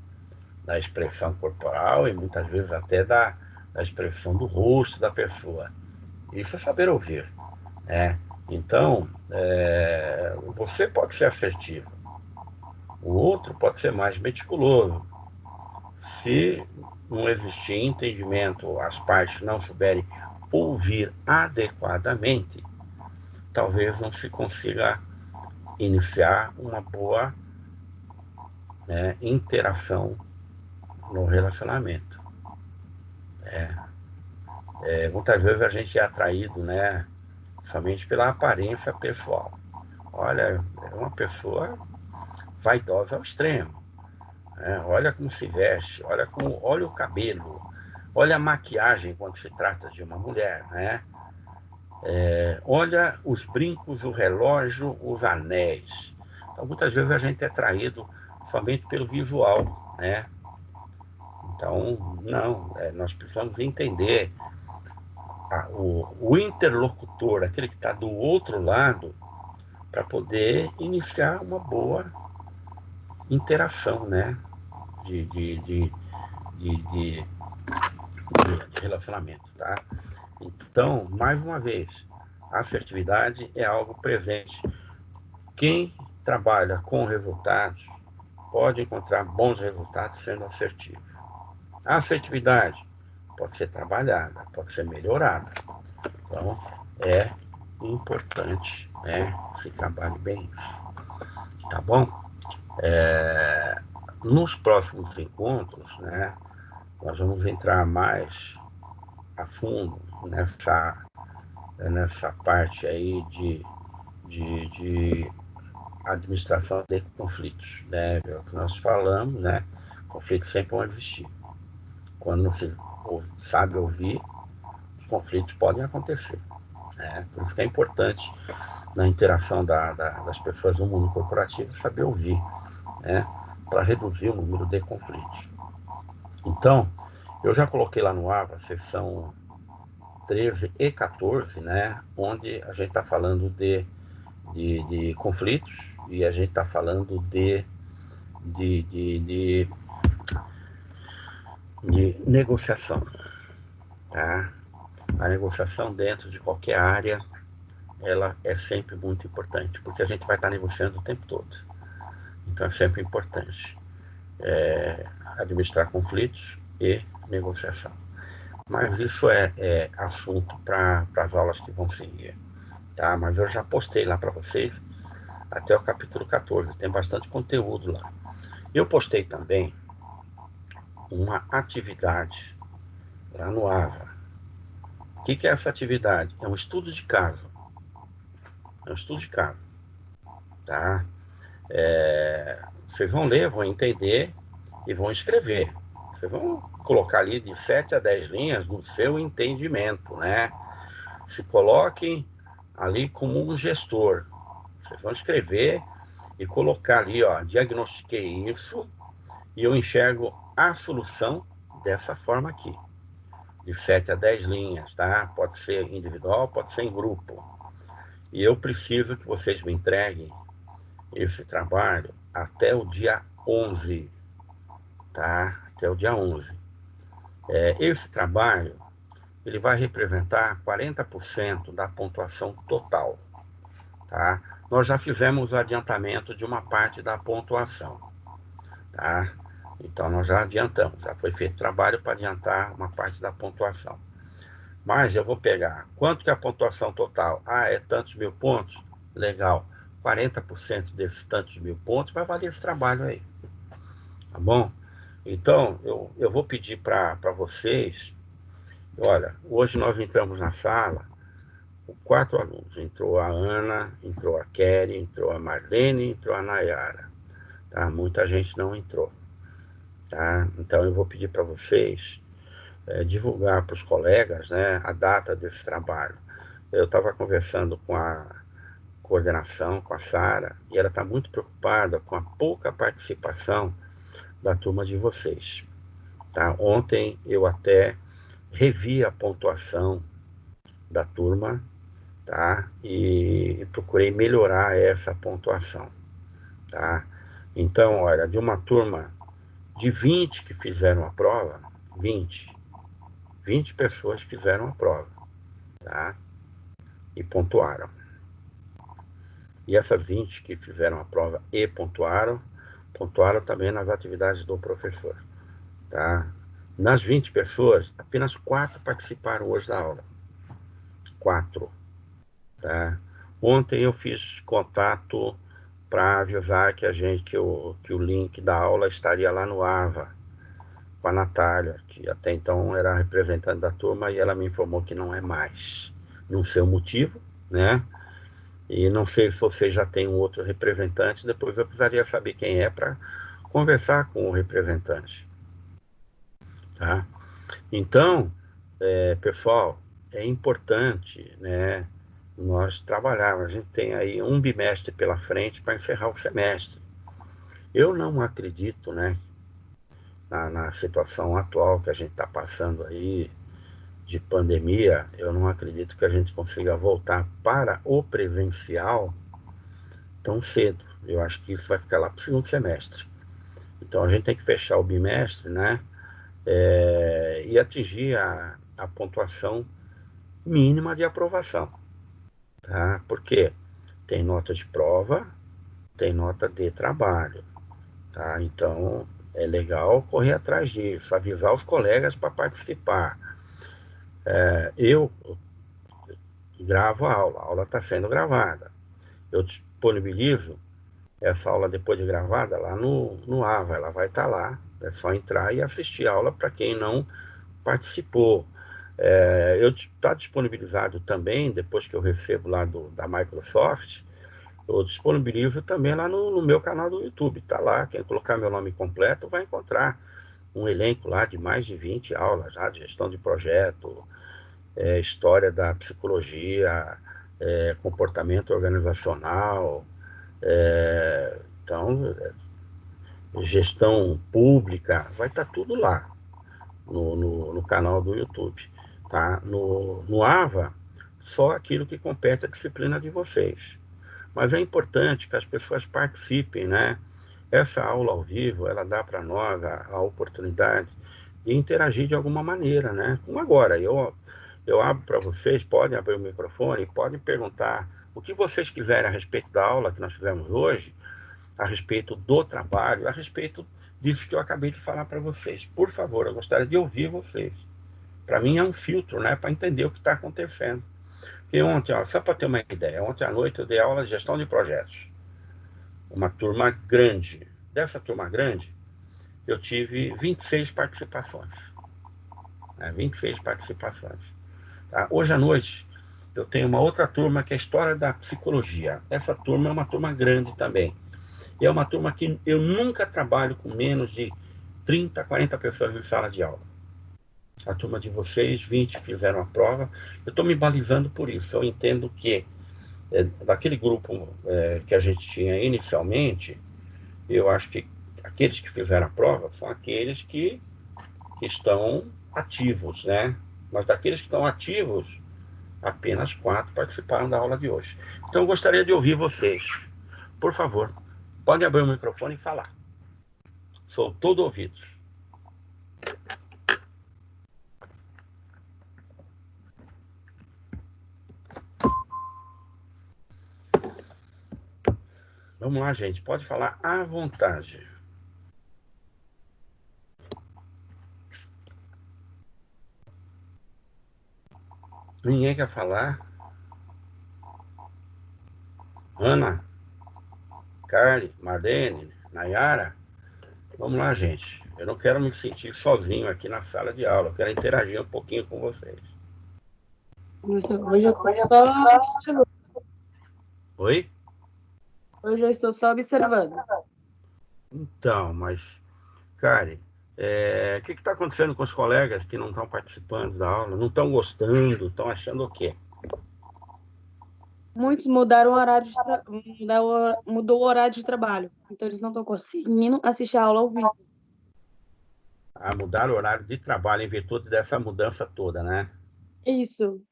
da expressão corporal e muitas vezes até da expressão do rosto da pessoa. Isso é saber ouvir, né? Então, você pode ser assertivo, o outro pode ser mais meticuloso. Se não existir entendimento, as partes não souberem ouvir adequadamente, talvez não se consiga iniciar uma boa, né, interação no relacionamento. Muitas vezes a gente é atraído, né, somente pela aparência pessoal. Olha, é uma pessoa vaidosa ao extremo, né? Olha como se veste, olha o cabelo, olha a maquiagem quando se trata de uma mulher, né? Olha os brincos, o relógio, os anéis. Então, muitas vezes a gente é atraído somente pelo visual, né? Então, não, nós precisamos entender o interlocutor, aquele que está do outro lado, para poder iniciar uma boa interação, né? De relacionamento, tá? Então, mais uma vez, a assertividade é algo presente. Quem trabalha com resultados pode encontrar bons resultados sendo assertivo. A assertividade pode ser trabalhada, pode ser melhorada. Então, é importante, né, se trabalhe bem isso. Tá bom? Nos próximos encontros, né, nós vamos entrar mais a fundo nessa parte aí de administração de conflitos, né? É o que nós falamos, né? Conflitos sempre vão existir. Quando não se sabe ouvir, os conflitos podem acontecer, né? Por isso que é importante na interação das pessoas no mundo corporativo saber ouvir, né? Para reduzir o número de conflitos. Então, eu já coloquei lá no ar a sessão 13 e 14, né? Onde a gente está falando de conflitos e a gente está falando de negociação, tá? A negociação dentro de qualquer área, ela é sempre muito importante, porque a gente vai estar negociando o tempo todo. Então é sempre importante administrar conflitos e negociação. Mas isso é assunto para as aulas que vão seguir, tá? Mas eu já postei lá para vocês até o capítulo 14, tem bastante conteúdo lá. Eu postei também uma atividade lá no AVA. O que é essa atividade? É um estudo de caso. É um estudo de caso, tá? Vocês vão ler, vão entender e vão escrever. Vocês vão colocar ali de 7 a 10 linhas do seu entendimento, né? Se coloquem ali como um gestor. Vocês vão escrever e colocar ali, ó, diagnostiquei isso e eu enxergo a solução dessa forma aqui. de 7 a 10 linhas, tá? Pode ser individual, pode ser em grupo. E eu preciso que vocês me entreguem esse trabalho até o dia 11, tá? Até o dia 11. Esse trabalho, ele vai representar 40% da pontuação total, tá? Nós já fizemos o adiantamento de uma parte da pontuação, tá? Então, nós já adiantamos, já foi feito trabalho para adiantar uma parte da pontuação. Mas eu vou pegar, quanto que é a pontuação total? Ah, é tantos mil pontos? Legal. 40% desses tantos mil pontos vai valer esse trabalho aí, tá bom? Então, eu vou pedir para vocês, olha, hoje nós entramos na sala, 4 alunos, entrou a Ana, entrou a Kelly, entrou a Marlene, entrou a Nayara, tá? Muita gente não entrou, tá? Então eu vou pedir para vocês divulgar para os colegas, né, a data desse trabalho. Eu estava conversando com a coordenação, com a Sara, e ela está muito preocupada com a pouca participação da turma de vocês, tá? Ontem eu até revi a pontuação da turma, tá? E procurei melhorar essa pontuação, tá? Então, olha, de uma turma de 20 que fizeram a prova, 20 pessoas fizeram a prova, tá? E pontuaram. E essas 20 que fizeram a prova e pontuaram também nas atividades do professor, tá? Nas 20 pessoas, apenas 4 participaram hoje da aula. 4, tá? Ontem eu fiz contato para avisar que o link da aula estaria lá no AVA, com a Natália, que até então era a representante da turma, e ela me informou que não é mais. Não sei o motivo, né? E não sei se você já tem um outro representante, depois eu precisaria saber quem é para conversar com o representante, tá? Então, pessoal, é importante, né, nós trabalharmos. A gente tem aí um bimestre pela frente para encerrar o semestre. Eu não acredito, né, na situação atual que a gente está passando aí, de pandemia, eu não acredito que a gente consiga voltar para o presencial tão cedo. Eu acho que isso vai ficar lá para o segundo semestre. Então a gente tem que fechar o bimestre, né? E atingir a pontuação mínima de aprovação, tá? Porque tem nota de prova, tem nota de trabalho, tá? Então é legal correr atrás disso, avisar os colegas para participar. Eu gravo a aula está sendo gravada. Eu disponibilizo essa aula depois de gravada lá no AVA, ela vai estar lá, é só entrar e assistir a aula para quem não participou. Está disponibilizado também, depois que eu recebo lá da Microsoft, eu disponibilizo também lá no meu canal do YouTube, está lá, quem colocar meu nome completo vai encontrar um elenco lá de mais de 20 aulas, já de gestão de projeto, história da psicologia, comportamento organizacional, então, gestão pública, vai estar tudo lá no canal do YouTube, tá? No AVA, só aquilo que compete à disciplina de vocês. Mas é importante que as pessoas participem, né? Essa aula ao vivo, ela dá para nós a oportunidade de interagir de alguma maneira, né? Como agora, eu abro para vocês, podem abrir o microfone, podem perguntar o que vocês quiserem a respeito da aula que nós fizemos hoje, a respeito do trabalho, a respeito disso que eu acabei de falar para vocês. Por favor, eu gostaria de ouvir vocês. Para mim é um filtro, né, para entender o que está acontecendo. E ontem, só para ter uma ideia, ontem à noite eu dei aula de gestão de projetos. Uma turma grande. Dessa turma grande, eu tive 26 participações. 26 participações. Tá? Hoje à noite, eu tenho uma outra turma que é a História da Psicologia. Essa turma é uma turma grande também. E é uma turma que eu nunca trabalho com menos de 30, 40 pessoas em sala de aula. A turma de vocês, 20 fizeram a prova. Eu estou me balizando por isso. Eu entendo que daquele grupo que a gente tinha inicialmente, eu acho que aqueles que fizeram a prova são aqueles que estão ativos, né? Mas daqueles que estão ativos, apenas 4 participaram da aula de hoje. Então, eu gostaria de ouvir vocês. Por favor, pode abrir o microfone e falar. Sou todo ouvidos. Vamos lá, gente. Pode falar à vontade. Ninguém quer falar? Ana, Kari, Marlene, Nayara? Vamos lá, gente. Eu não quero me sentir sozinho aqui na sala de aula. Eu quero interagir um pouquinho com vocês. Hoje eu estou só observando. Oi? Hoje eu estou só observando. Então, mas, Kari, o que está acontecendo com os colegas que não estão participando da aula? Não estão gostando? Estão achando o quê? Muitos mudaram o horário mudou o horário de trabalho. Então, eles não estão conseguindo assistir a aula ao vivo. A mudar o horário de trabalho em virtude dessa mudança toda, né? Isso.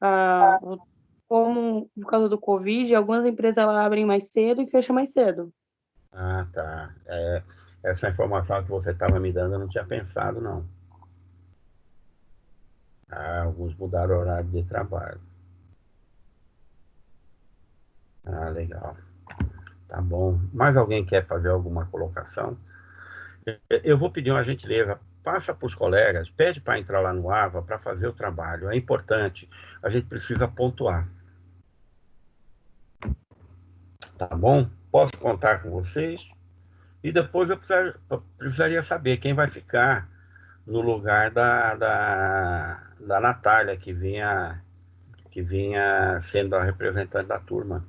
Como por causa do Covid, algumas empresas elas abrem mais cedo e fecham mais cedo. Ah, tá. Essa informação que você estava me dando eu não tinha pensado, não. Ah, alguns mudaram o horário de trabalho. Ah, legal. Tá bom. Mais alguém quer fazer alguma colocação? Eu vou pedir uma gentileza. Passa para os colegas, pede para entrar lá no AVA para fazer o trabalho. É importante. A gente precisa pontuar. Tá bom? Posso contar com vocês? E depois eu precisaria saber quem vai ficar no lugar da Natália, que vinha sendo a representante da turma.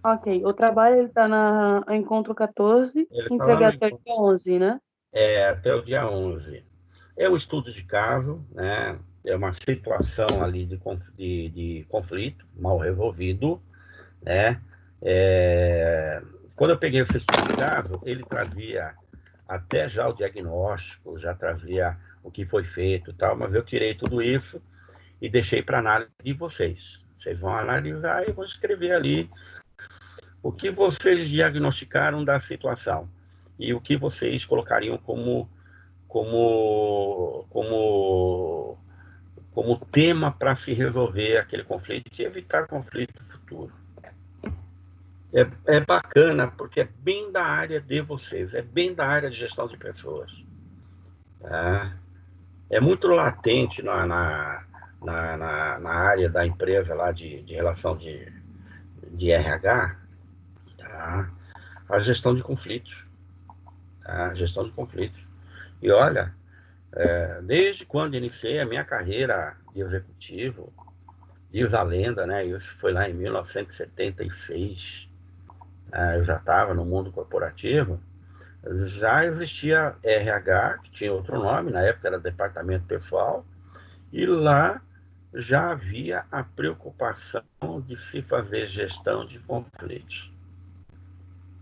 Ok. O trabalho ele está na Encontro 14, Ele está lá entregar até o dia 11, né? até o dia 11. É um estudo de caso, né? É uma situação ali de conflito mal resolvido, né? Quando eu peguei esse estudo de caso, ele trazia até já o diagnóstico, já trazia o que foi feito e tal, mas eu tirei tudo isso e deixei para análise de vocês. Vocês vão analisar e vão escrever ali o que vocês diagnosticaram da situação e o que vocês colocariam como tema para se resolver aquele conflito e evitar conflito futuro. É bacana porque é bem da área de vocês, é bem da área de gestão de pessoas. Tá? É muito latente na área da empresa lá de relação de RH, tá? A gestão de conflitos. Tá? Gestão de conflitos. E olha, desde quando iniciei a minha carreira de executivo, diz a lenda, né? Isso foi lá em 1976. Eu já estava no mundo corporativo. Já existia RH, que tinha outro nome, na época era Departamento Pessoal, e lá já havia a preocupação de se fazer gestão de conflitos.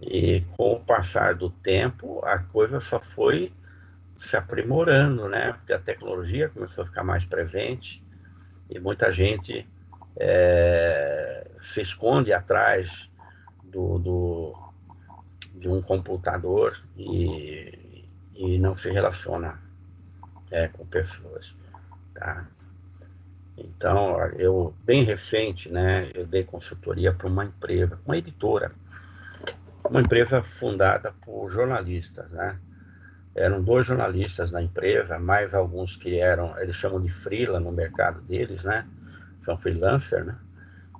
E com o passar do tempo, a coisa só foi se aprimorando, né? Porque a tecnologia começou a ficar mais presente e muita gente se esconde atrás de um computador e não se relaciona com pessoas, tá? Então, eu, bem recente, né, eu dei consultoria para uma empresa, uma editora, uma empresa fundada por jornalistas, né? Eram 2 jornalistas na empresa, mais alguns que eram, eles chamam de freela no mercado deles, né? São freelancer, né?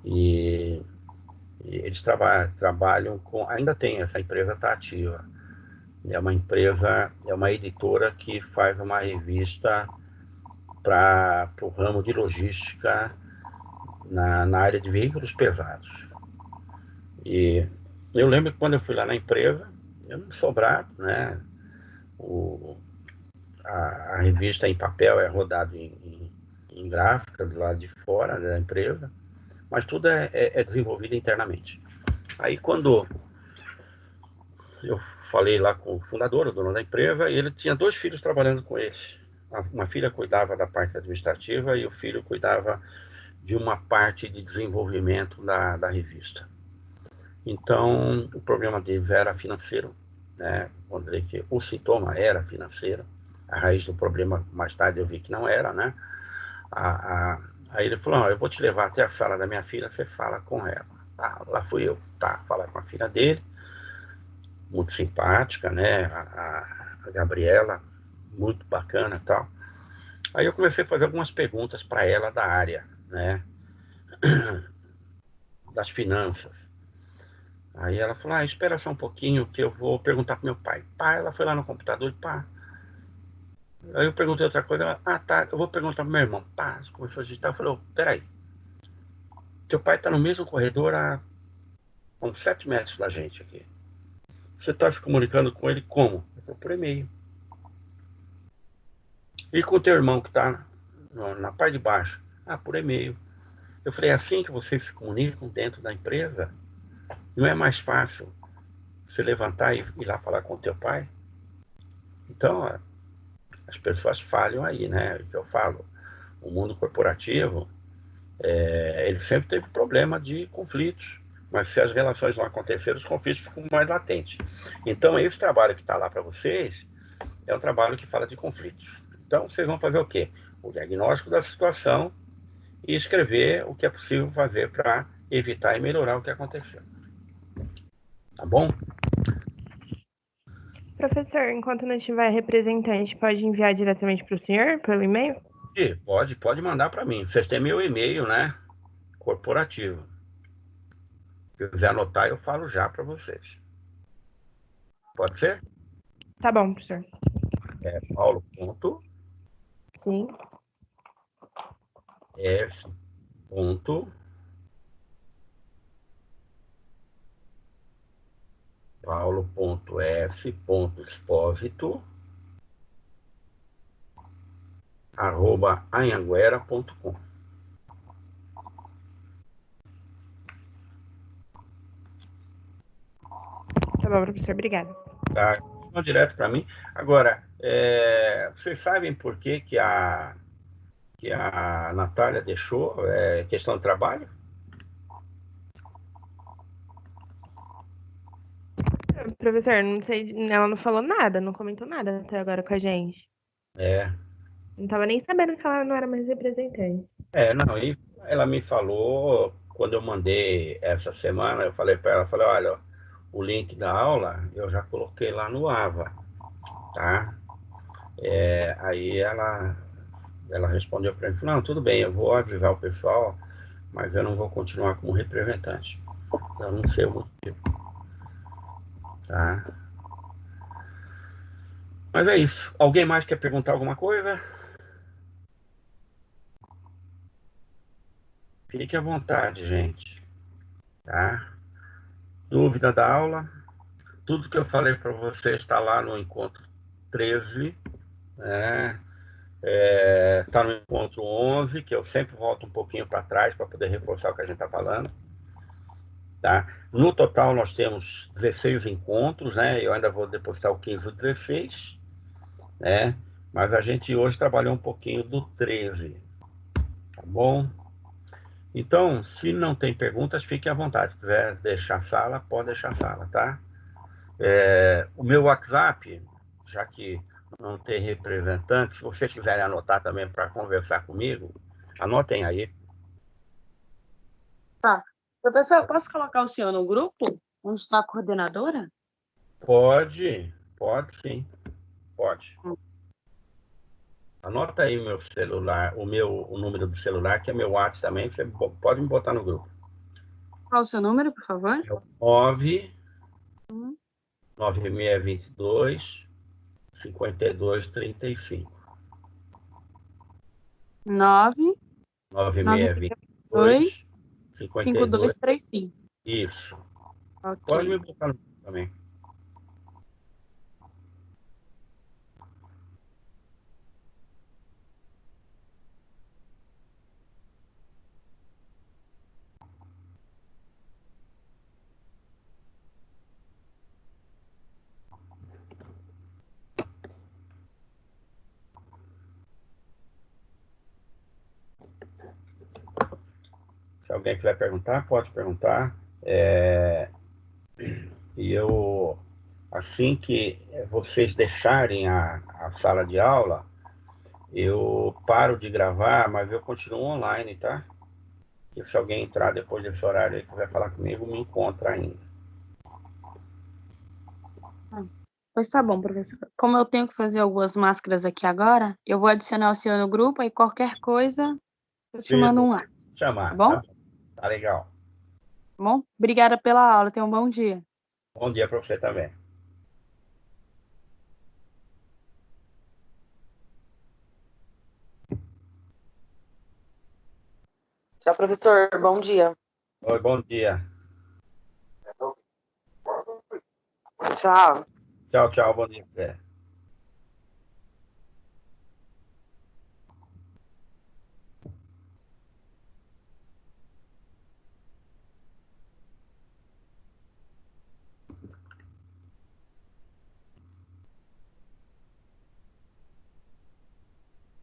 E eles trabalham com, ainda tem, essa empresa está ativa. É uma empresa, é uma editora que faz uma revista para o ramo de logística na área de veículos pesados. E eu lembro que quando eu fui lá na empresa, eu não sobrado, né? A revista em papel é rodada em gráfica do lado de fora da empresa, mas tudo é desenvolvido internamente. Aí quando eu falei lá com o fundador, o dono da empresa, e ele tinha 2 filhos trabalhando com ele. uma filha cuidava da parte administrativa e o filho cuidava de uma parte de desenvolvimento da revista. Então, o problema deles era financeiro, né? Vamos dizer que o sintoma era financeiro, a raiz do problema, mais tarde eu vi que não era, né? Aí ele falou, eu vou te levar até a sala da minha filha, você fala com ela. Tá, lá fui eu, falar com a filha dele, muito simpática, né? A Gabriela, muito bacana e tal. Aí eu comecei a fazer algumas perguntas para ela da área, né? Das finanças. Aí ela falou, espera só um pouquinho que eu vou perguntar pro meu pai. Pá, ela foi lá no computador e pá. Aí eu perguntei outra coisa, ela, tá, eu vou perguntar pro meu irmão. Pá, começou a digitar, eu falei, peraí, teu pai tá no mesmo corredor a uns 7 metros da gente aqui. Você tá se comunicando com ele como? Eu falei, por e-mail. E com o teu irmão que tá na parte de baixo? Ah, por e-mail. Eu falei, é assim que vocês se comunicam dentro da empresa? Não é mais fácil você levantar e ir lá falar com o teu pai? Então, as pessoas falham aí, né? O que eu falo, o mundo corporativo, ele sempre teve problema de conflitos, mas se as relações não aconteceram, os conflitos ficam mais latentes. Então, esse trabalho que está lá para vocês é um trabalho que fala de conflitos. Então, vocês vão fazer o quê? O diagnóstico da situação e escrever o que é possível fazer para evitar e melhorar o que aconteceu. Tá bom? Professor, enquanto não tiver representante, pode enviar diretamente para o senhor, pelo e-mail? E pode mandar para mim. Vocês têm meu e-mail, né? Corporativo. Se quiser anotar, eu falo já para vocês. Pode ser? Tá bom, professor. É paulo.s. Sim. paulo.s.exposito@anhanguera.com. Tá bom, professor. Obrigada. Tá? Vão direto para mim. Agora, vocês sabem por que a Natália deixou questão de trabalho? Professor, não sei, ela não falou nada, não comentou nada até agora com a gente. É, Não tava nem sabendo que ela não era mais representante. não, e ela me falou, quando eu mandei essa semana, eu falei para ela, falei, olha, o link da aula eu já coloquei lá no AVA, tá? Aí ela respondeu para mim, não, tudo bem, eu vou avisar o pessoal, mas eu não vou continuar como representante. Eu não sei o motivo, tá? Mas é isso. Alguém mais quer perguntar alguma coisa? Fique à vontade, gente, tá? Dúvida da aula? Tudo que eu falei para você está lá no encontro 13, né? Está no encontro 11, que eu sempre volto um pouquinho para trás para poder reforçar o que a gente está falando. Tá? No total, nós temos 16 encontros, né? Eu ainda vou depositar o 15 e o 16, né? Mas a gente hoje trabalhou um pouquinho do 13, tá bom? Então, se não tem perguntas, fique à vontade. Se quiser deixar a sala, pode deixar a sala, tá? O meu WhatsApp, já que não tem representante, se vocês quiserem anotar também para conversar comigo, anotem aí. Tá. Professor, posso colocar o senhor no grupo? Onde está a coordenadora? Pode sim, pode. Hum. Anota aí meu celular, o número do celular, que é meu WhatsApp também, você pode me botar no grupo. Qual o seu número, por favor? É o 9 Hum. 9622 5235. 9 9622 92 52. 5235. Isso. Pode me Ok. botar no grupo também. alguém quiser perguntar, pode perguntar. E eu, assim que vocês deixarem a sala de aula, eu paro de gravar, mas eu continuo online, tá? E se alguém entrar depois desse horário e quiser falar comigo, me encontra ainda. Pois tá bom, professor. Como eu tenho que fazer algumas máscaras aqui agora, eu vou adicionar o senhor no grupo e qualquer coisa eu te mando um WhatsApp, tá Chamar, bom? tá? Tá legal. Tá bom? Obrigada pela aula, tenha um bom dia. Bom dia para você também. Tchau, professor. Bom dia. Oi, bom dia. Tchau. Tchau, tchau, bom dia.